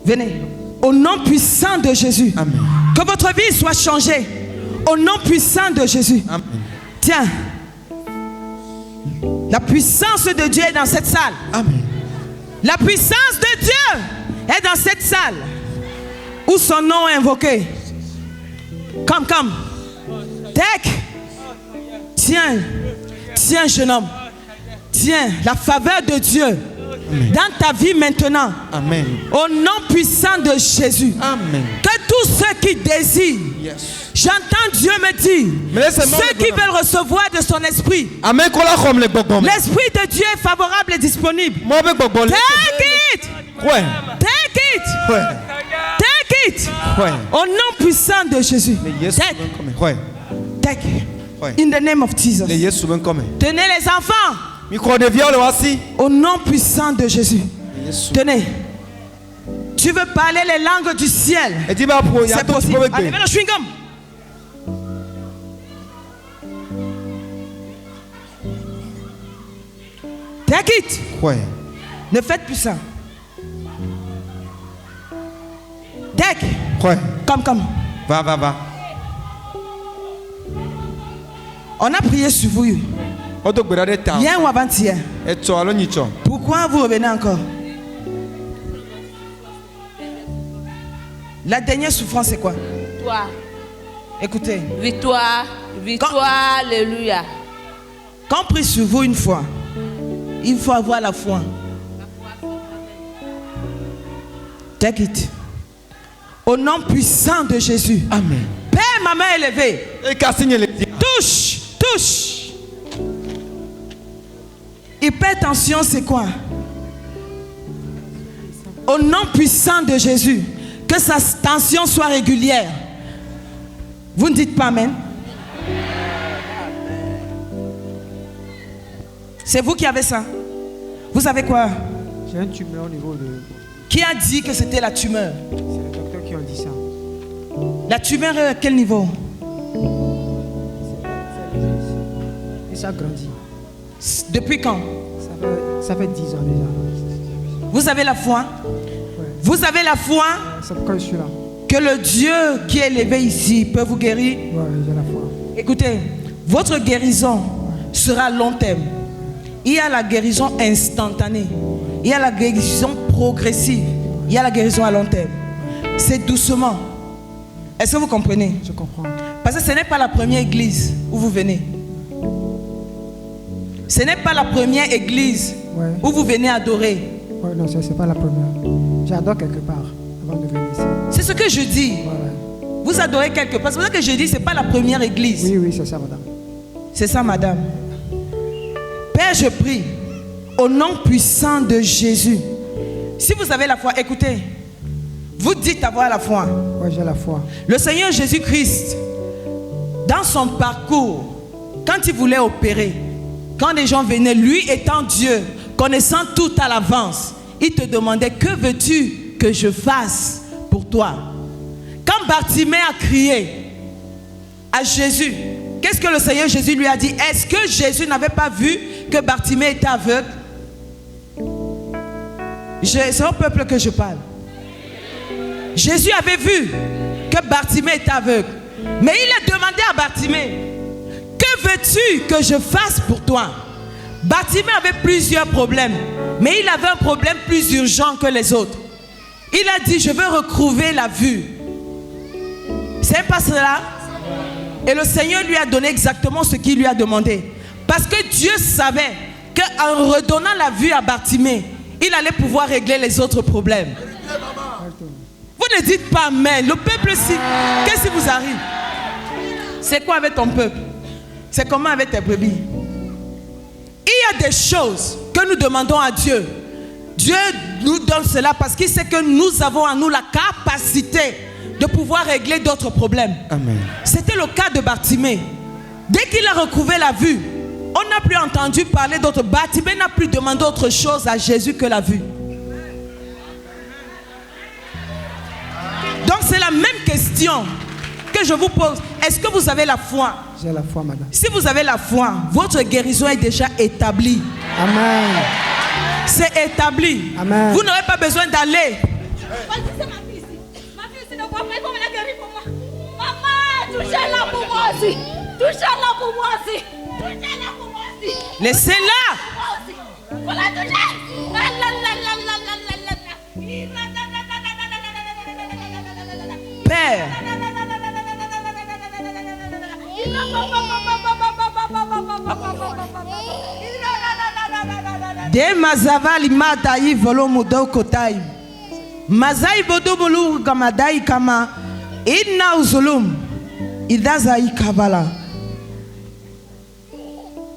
Venez. Au nom puissant de Jésus. Amen. Que votre vie soit changée. Au nom puissant de Jésus. Amen. Tiens. La puissance de Dieu est dans cette salle. Amen. La puissance de Dieu est dans cette salle. Où son nom est invoqué. Come. Take. Tiens, jeune homme. Tiens, la faveur de Dieu. Amen. Dans ta vie maintenant. Amen. Au nom puissant de Jésus. Amen. Que tous ceux qui désirent. Yes. J'entends Dieu me dire. Ceux qui veulent recevoir de son esprit. Amen. L'esprit de Dieu est favorable et disponible. Take it. Au nom puissant de Jésus. Take. In the name of Jesus. Tenez les enfants. Au nom puissant de Jésus. Tenez. Tu veux parler les langues du ciel. C'est possible. Allez, le chewing-gum. Take it. Ne faites plus ça. Take. Come. Va. On a prié sur vous. Hier ou avant-hier. Pourquoi vous revenez encore? La dernière souffrance, c'est quoi? Victoire. Écoutez. Victoire, alléluia. Quand on prie sur vous une fois, il faut avoir la foi. Take it. Au nom puissant de Jésus. Amen. Père, ma main élevée. Touche. Hypertension, c'est quoi? Au nom puissant de Jésus, que sa tension soit régulière. Vous ne dites pas amen? C'est vous qui avez ça? Vous avez quoi? J'ai un tumeur au niveau de... Qui a dit que c'était la tumeur? C'est le docteur qui a dit ça. La tumeur est à quel niveau? Et ça grandit. Depuis quand? Ça fait 10 ans déjà. Vous avez la foi? Ouais. Vous avez la foi? C'est pourquoi je suis là. Que le Dieu qui est élevé ici peut vous guérir? Ouais, j'ai la foi. Écoutez, votre guérison sera à long terme. Il y a la guérison instantanée. Il y a la guérison progressive. Il y a la guérison à long terme. C'est doucement. Est-ce que vous comprenez? Je comprends. Parce que ce n'est pas la première église où vous venez. Ce n'est pas la première église où vous venez adorer. Ouais, non, c'est pas la première. J'adore quelque part avant de venir ici. C'est ce que je dis. Ouais. Vous adorez quelque part. C'est pour ça que je dis que ce n'est pas la première église. Oui, c'est ça, madame. C'est ça, madame. Père, je prie au nom puissant de Jésus. Si vous avez la foi, écoutez. Vous dites avoir la foi. Oui, j'ai la foi. Le Seigneur Jésus-Christ, dans son parcours, quand il voulait opérer, quand les gens venaient, lui étant Dieu, connaissant tout à l'avance, il te demandait, que veux-tu que je fasse pour toi? Quand Bartimée a crié à Jésus, qu'est-ce que le Seigneur Jésus lui a dit? Est-ce que Jésus n'avait pas vu que Bartimée était aveugle? C'est au peuple que je parle. Jésus avait vu que Bartimée était aveugle. Mais il a demandé à Bartimée, que veux-tu que je fasse pour toi? Bartimée avait plusieurs problèmes, mais il avait un problème plus urgent que les autres. Il a dit, je veux retrouver la vue. C'est pas cela? Et le Seigneur lui a donné exactement ce qu'il lui a demandé. Parce que Dieu savait qu'en redonnant la vue à Bartimée, il allait pouvoir régler les autres problèmes. Vous ne dites pas amen. Le peuple, si, qu'est-ce qui vous arrive? C'est quoi avec ton peuple? C'est comment avec tes brebis? Il y a des choses que nous demandons à Dieu. Dieu nous donne cela parce qu'il sait que nous avons en nous la capacité de pouvoir régler d'autres problèmes. Amen. C'était le cas de Bartimée. Dès qu'il a retrouvé la vue, on n'a plus entendu parler d'autre. Bartimée n'a plus demandé autre chose à Jésus que la vue. Donc c'est la même question que je vous pose. Est-ce que vous avez la foi? J'ai la foi, madame. Si vous avez la foi, votre guérison est déjà établie. Amen. C'est établi. Amen. Vous n'aurez pas besoin d'aller. C'est ma fille ici. Ma fille ici, ne voit pas, il faut me la guérir pour moi. Maman, touchez-la pour moi aussi. Touchez-la pour moi aussi. Touchez-la pour moi aussi. Laissez-la. Faut la toucher. Père. De mazavali matayi volo mudo kotai. Mazai bodo bolu gamadai kama inna uzulum idazai kavala.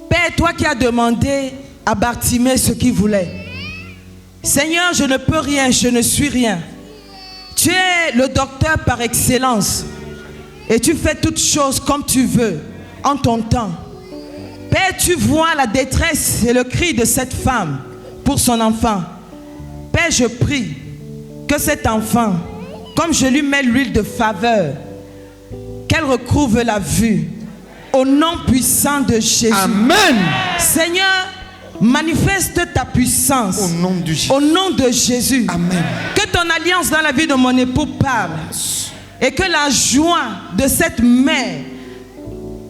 Père, toi qui as demandé à Bartimée ce qu'il voulait. Seigneur, je ne peux rien, je ne suis rien. Tu es le docteur par excellence. Et tu fais toutes choses comme tu veux, en ton temps. Père, tu vois la détresse et le cri de cette femme pour son enfant. Père, je prie que cet enfant, comme je lui mets l'huile de faveur, qu'elle retrouve la vue. Au nom puissant de Jésus. Amen. Seigneur, manifeste ta puissance. Au nom de Jésus. Au nom de Jésus. Amen. Que ton alliance dans la vie de mon époux parle. Et que la joie de cette mère,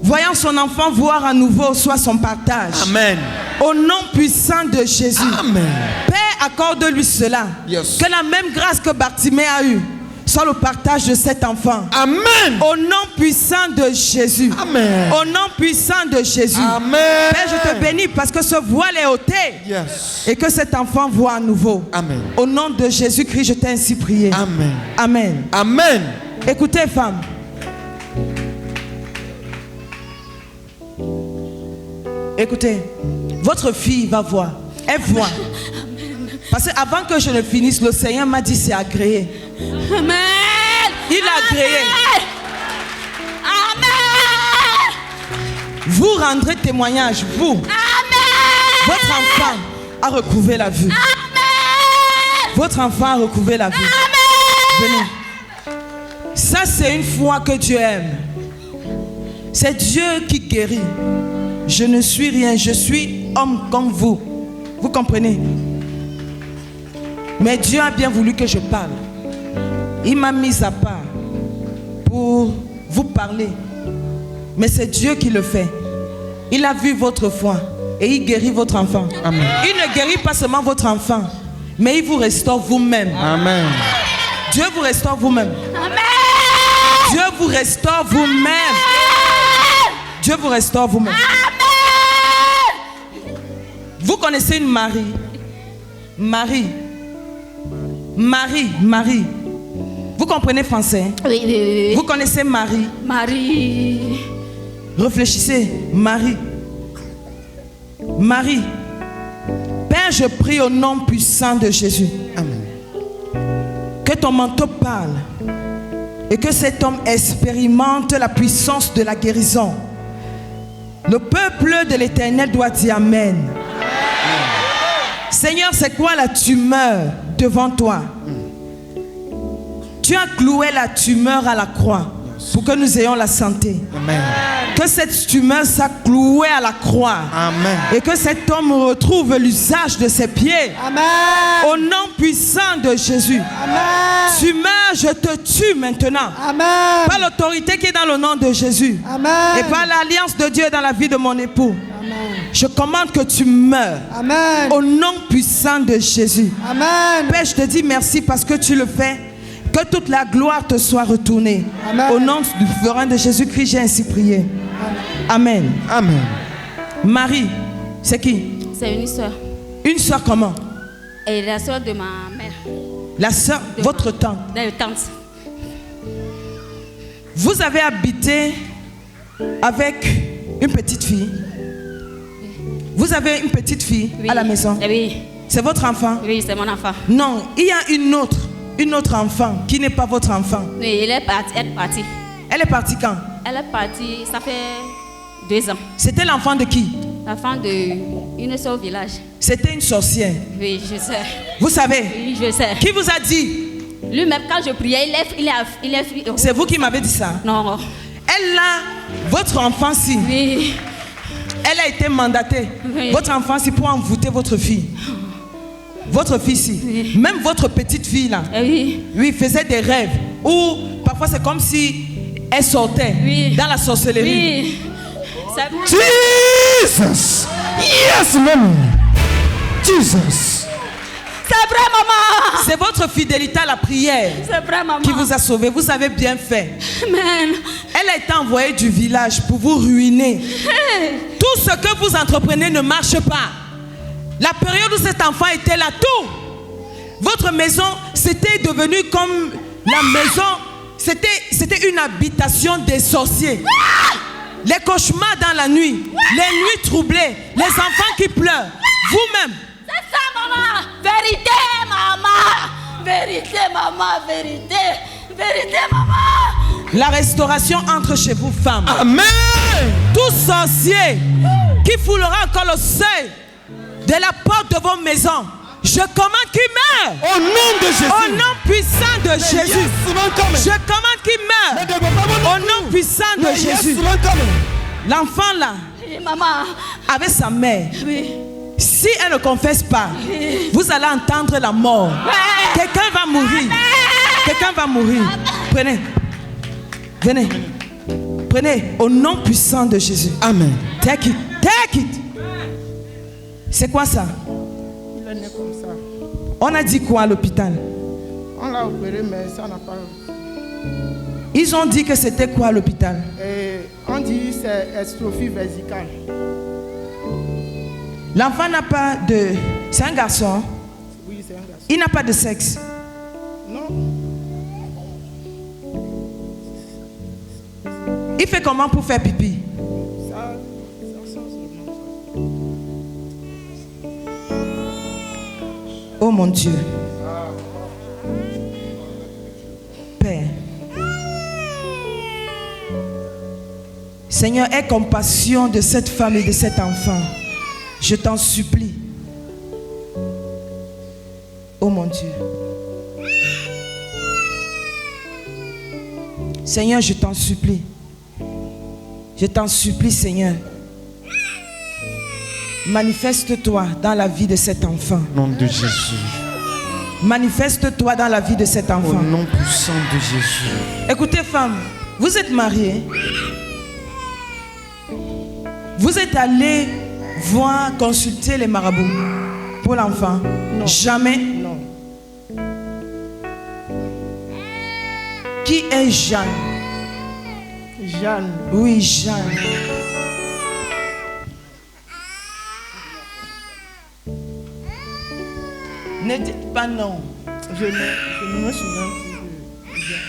voyant son enfant voir à nouveau, soit son partage. Amen. Au nom puissant de Jésus. Amen. Père, accorde-lui cela. Yes. Que la même grâce que Bartimée a eue soit le partage de cet enfant. Amen. Au nom puissant de Jésus. Amen. Au nom puissant de Jésus. Amen. Père, je te bénis parce que ce voile est ôté. Yes. Et que cet enfant voit à nouveau. Amen. Au nom de Jésus-Christ, je t'ai ainsi prié. Amen. Amen. Amen. Écoutez, femme. Écoutez, votre fille va voir. Elle voit. Parce qu'avant que je ne finisse, le Seigneur m'a dit c'est agréé. Amen. Il a agréé. Amen. Vous rendrez témoignage, vous. Amen. Votre enfant a recouvré la vue. Amen. Votre enfant a recouvré la vue. Amen. Venez. Ça, c'est une foi que Dieu aime. C'est Dieu qui guérit. Je ne suis rien, je suis homme comme vous. Vous comprenez? Mais Dieu a bien voulu que je parle. Il m'a mis à part pour vous parler. Mais c'est Dieu qui le fait. Il a vu votre foi et il guérit votre enfant. Amen. Il ne guérit pas seulement votre enfant, mais il vous restaure vous-même. Amen. Dieu vous restaure vous-même. Amen. Dieu vous restaure vous-même. Dieu vous restaure vous-même. Vous connaissez une Marie. Marie. Vous comprenez français? Oui, oui, oui. Vous connaissez Marie? Marie. Réfléchissez. Marie. Père, je prie au nom puissant de Jésus. Amen. Que ton manteau parle. Et que cet homme expérimente la puissance de la guérison. Le peuple de l'Éternel doit dire Amen. Seigneur, c'est quoi la tumeur devant toi? Tu as cloué la tumeur à la croix. pour que nous ayons la santé. Amen. Que cette tumeur soit clouée à la croix. Amen. Et que cet homme retrouve l'usage de ses pieds. Amen. Au nom puissant de Jésus. Amen. Tumeur, je te tue maintenant. Amen. Par l'autorité qui est dans le nom de Jésus. Amen. Et par l'alliance de Dieu dans la vie de mon époux. Amen. Je commande que tu meurs. Amen. Au nom puissant de Jésus. Amen. Père, je te dis merci parce que tu le fais. Que toute la gloire te soit retournée. Amen. Au nom du souverain de Jésus-Christ, j'ai ainsi prié. Amen. Amen. Marie, c'est qui? C'est une soeur. Une soeur comment? Et la soeur de ma mère. La soeur, votre tante. La tante. Vous avez habité avec une petite fille. Vous avez une petite fille à la maison. Oui. C'est votre enfant? Oui, c'est mon enfant. Non, il y a une autre enfant qui n'est pas votre enfant. Oui, elle est partie. Elle est partie quand? Elle est partie, ça fait 2 ans. C'était l'enfant de qui? L'enfant d'une soeur au village. C'était une sorcière. Oui, je sais. Vous savez? Oui, je sais. Qui vous a dit? Lui-même, quand je priais, il est C'est vous qui m'avez dit ça? Non. Elle a, votre enfant-ci. Oui. Elle a été mandatée. Oui. Votre enfant-ci pour envoûter votre fille. Votre fille-ci. Oui. Même votre petite fille là. Oui. Oui, faisait des rêves. Ou parfois c'est comme si elle sortait dans la sorcellerie. Oui. Jesus. Yes, Lord. Jesus. C'est vrai, maman. C'est votre fidélité à la prière C'est vrai, maman. qui vous a sauvé. Vous avez bien fait. Amen. Elle a été envoyée du village pour vous ruiner. Tout ce que vous entreprenez ne marche pas. La période où cet enfant était là, tout. Votre maison, c'était devenu comme la maison. C'était une habitation des sorciers. Les cauchemars dans la nuit, les nuits troublées, les enfants qui pleurent. Vous-même. C'est ça, maman. Vérité, maman. Vérité, maman. Vérité. Vérité, maman. La restauration entre chez vous, femmes. Amen. Tout sorcier qui foulera encore le seuil de la porte de vos maisons, je commande qu'il meure. Au nom de Jésus. Au nom puissant de Jésus. Je commande qu'il meure. Au nom puissant de Jésus. L'enfant là, Maman. avec sa mère, Oui. si elle ne confesse pas, vous allez entendre la mort. Quelqu'un va mourir. Quelqu'un va mourir. Prenez. Venez. Prenez au nom puissant de Jésus. Amen. Take it. Take it. C'est quoi ça? Il est né comme ça. On a dit quoi à l'hôpital? On l'a opéré, mais ça n'a pas. Ils ont dit que c'était quoi à l'hôpital? On dit que c'est estrophie vésicale. L'enfant n'a pas de... C'est un garçon? Oui, c'est un garçon. Il n'a pas de sexe? Non. Il fait comment pour faire pipi? Ça seulement ça. Oh mon Dieu. Père. Seigneur, aie compassion de cette femme et de cet enfant. Je t'en supplie. Oh mon Dieu. Seigneur, je t'en supplie. Je t'en supplie, Seigneur. Manifeste-toi dans la vie de cet enfant. Au nom de Jésus. Manifeste-toi dans la vie de cet Au enfant. nom puissant de Jésus. Écoutez, femme, vous êtes mariée. Vous êtes allée voir, consulter les marabouts pour l'enfant? Non. Jamais? Non. Qui est Jeanne? Jeanne. Oui, Jeanne. Ne dites pas non. Je ne me souviens plus de Jeanne.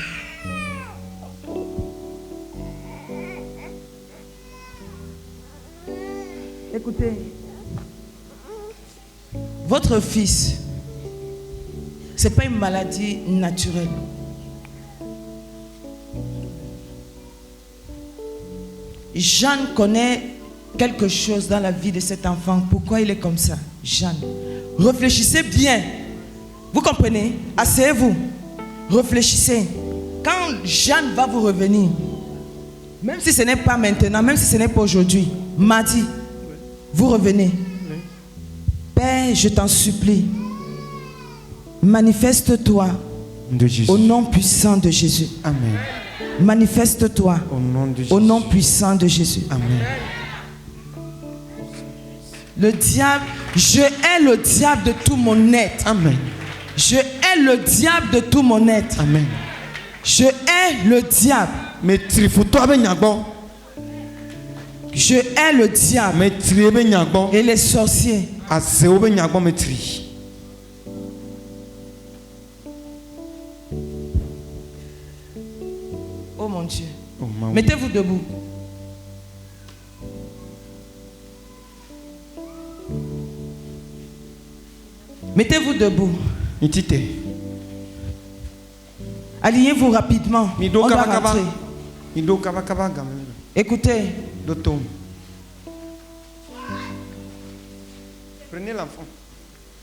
Écoutez, votre fils, c'est pas une maladie naturelle. Jeanne connaît quelque chose dans la vie de cet enfant. Pourquoi il est comme ça? Jeanne, réfléchissez bien. Vous comprenez? Asseyez-vous. Réfléchissez. quand Jeanne va vous revenir, même si ce n'est pas maintenant, même si ce n'est pas aujourd'hui, mardi, vous revenez. Père, je t'en supplie, manifeste-toi au nom puissant de Jésus. Amen. Manifeste-toi au nom puissant de Jésus. Amen. Le diable, je hais le diable de tout mon être. Amen. Je hais le diable de tout mon être. Amen. Je hais le diable. Mais trifoto ben nyagbo. Je hais le diable. Mais tri ben nyagbo. Et les sorciers. Aseo ben nyagbo mais tri. Oh mon Dieu. Oh, ma... Mettez-vous debout. Mettez-vous debout. Alignez-vous rapidement. On va rentrer. Écoutez. Prenez l'enfant.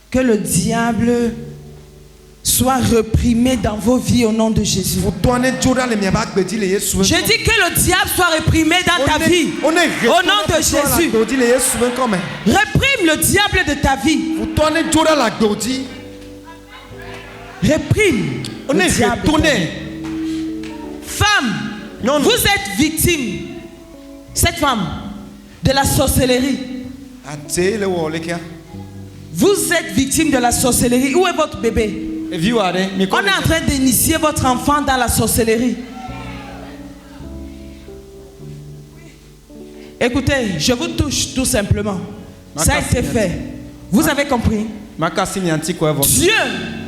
Que le diable soit réprimé dans vos vies au nom de Jésus. Je dis que le diable soit réprimé dans ta vie au nom de Jésus. Réprime le diable de ta vie. Réprime le diable de ta vie. Femme, vous êtes victime, cette femme, de la sorcellerie. Vous êtes victime de la sorcellerie. Où est votre bébé? On est en train d'initier votre enfant dans la sorcellerie. Écoutez, je vous touche tout simplement. Ça a été fait. Vous avez compris? Dieu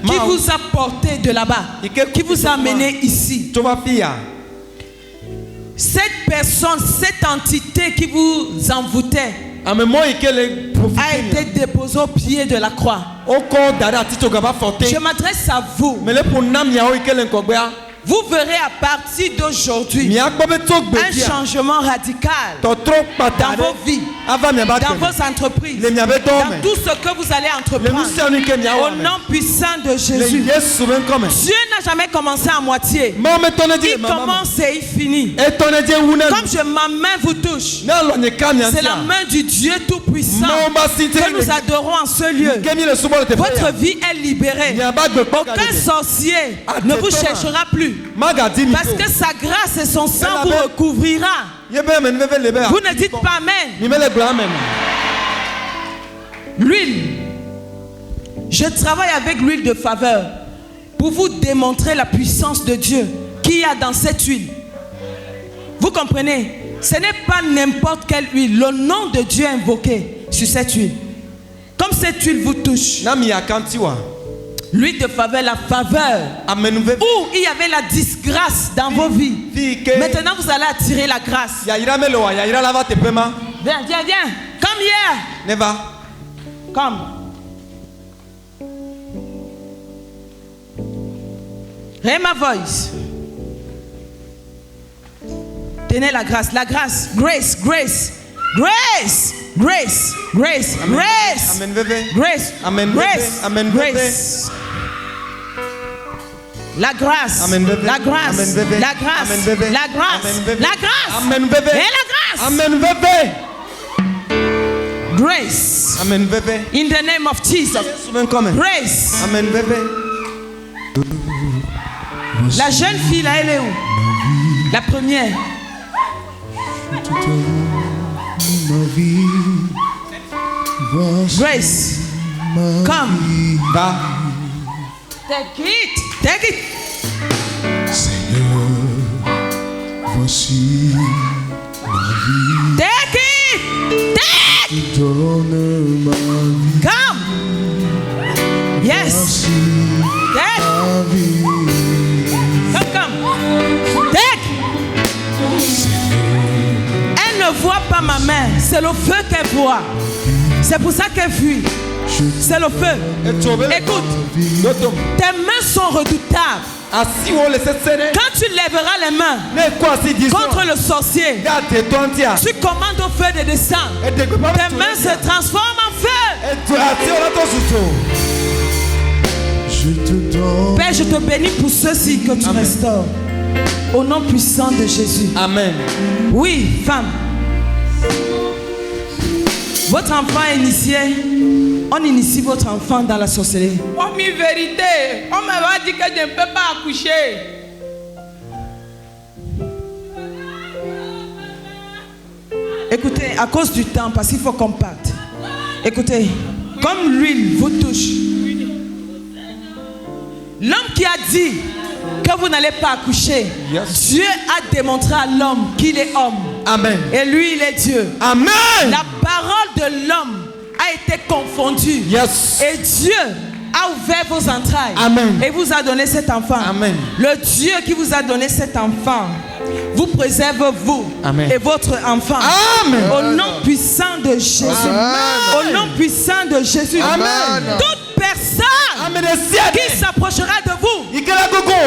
qui vous a porté de là-bas, qui vous a amené ici. Cette personne, cette entité qui vous envoûtait a été déposée au pied de la croix. Je m'adresse à vous. Vous verrez à partir d'aujourd'hui un changement radical dans vos vies, dans vos entreprises, dans tout ce que vous allez entreprendre. Au nom puissant de Jésus. Dieu n'a jamais commencé à moitié. Il commence et il finit. Comme ma main vous touche, c'est la main du Dieu Tout-Puissant que nous adorons en ce lieu. Votre vie est libérée. Aucun sorcier ne vous cherchera plus. Parce que sa grâce et son sang vous recouvrira. Vous ne dites pas Amen. L'huile. Je travaille avec l'huile de faveur pour vous démontrer la puissance de Dieu qu'il y a dans cette huile. Vous comprenez? Ce n'est pas n'importe quelle huile. Le nom de Dieu est invoqué sur cette huile. Comme cette huile vous touche. L'huile de faveur, la faveur. Où il y avait la disgrâce dans vos vies. Maintenant vous allez attirer la grâce. Viens. Come here. Never. Come. Hear my voice. Tenez la grâce. La grâce. Grace. Grace. Grace. Grace. Grace. Amen. Grace. Amen, bébé. Grace. Amen, Grace. Amen, Grace. La grâce. Amen, bébé. La grâce. Amen, bébé. La grâce. Amen, bébé. La grâce. Amen, bébé. La grâce. Amen, bébé. Et la grâce. Amen, bébé. Grace. Amen, bébé. In the name of Jesus. Grace. Amen, bébé. La jeune fille là, elle est où? La première. Grace. Come. Va. Take it. Take it. Seigneur, voici ma vie. Take it. Take. Donne ma vie. Come. Yes. Voici Take. ma vie. Come. Take. Elle ne voit pas ma main. C'est le feu qu'elle voit. C'est pour ça qu'elle fuit. C'est le feu. Écoute. Tes mains sont redoutables. Quand tu lèveras les mains contre le sorcier, tu commandes au feu de descendre. Tes mains se transforment en feu. Je te donne. Père, je te bénis pour ceci que tu restaures. Au nom puissant de Jésus. Amen. Oui, femme. Votre enfant est initié. On initie votre enfant dans la sorcellerie. Oh, mais vérité, on m'a dit que je ne peux pas accoucher. Écoutez, à cause du temps, parce qu'il faut qu'on parte. Écoutez, comme l'huile vous touche, l'homme qui a dit que vous n'allez pas accoucher, Dieu a démontré à l'homme qu'il est homme. Amen. Et lui, il est Dieu. Amen. La parole de l'homme a été confondue. Yes. Et Dieu a ouvert vos entrailles. Amen. Et vous a donné cet enfant. Amen. Le Dieu qui vous a donné cet enfant vous préserve vous. Amen. Et votre enfant. Amen. Au nom puissant de Jésus. Amen. Au nom puissant de Jésus. Amen. Toute personne qui s'approchera de vous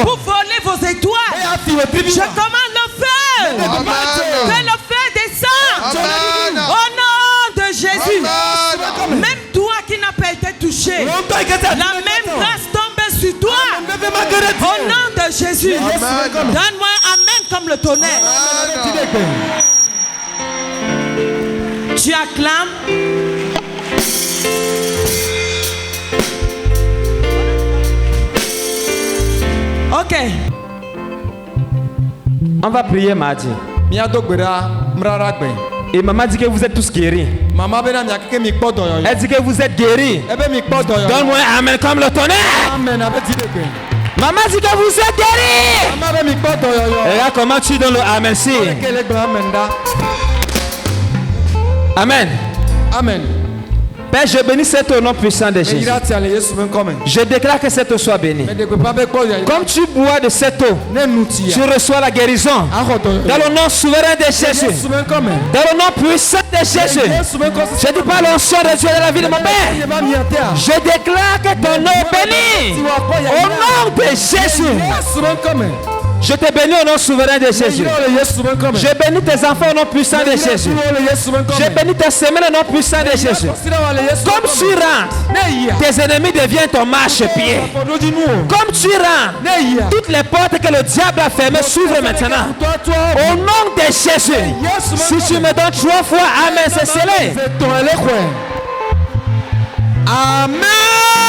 pour voler vos étoiles, je commande le feu. Que le feu descende. Au nom de Jésus. Même toi qui n'as pas été touché, la même grâce tombe sur toi. Au nom de Jésus. Donne-moi un amen comme le tonnerre. Tu acclames. Ok. On va prier mardi. Et maman dit que vous êtes tous guéris. Elle dit que vous êtes guéris. Donne-moi un amen comme le tonnerre. Maman dit que vous êtes guéris. Regarde comment tu donnes le amen. Si. Amen. Amen. Père, je bénis cet eau nom puissant de Jésus. Je déclare que cette eau soit bénie. Comme tu bois de cette eau, tu reçois la guérison. Dans le nom souverain de Jésus. Dans le nom puissant de Jésus. Je dis pas l'onction de Dieu dans la vie de mon père. Je déclare que ton eau est bénie. Au nom de Jésus. Je te bénis au nom souverain de Jésus. Je bénis tes enfants au nom puissant de Jésus. Je bénis tes semaines au nom puissant de Jésus. Comme tu rentres, tes ennemis deviennent ton marchepied. Comme tu rentres, toutes les portes que le diable a fermées s'ouvrent maintenant. Au nom de Jésus. Si tu me donnes 3 fois, amen, c'est scellé. Amen.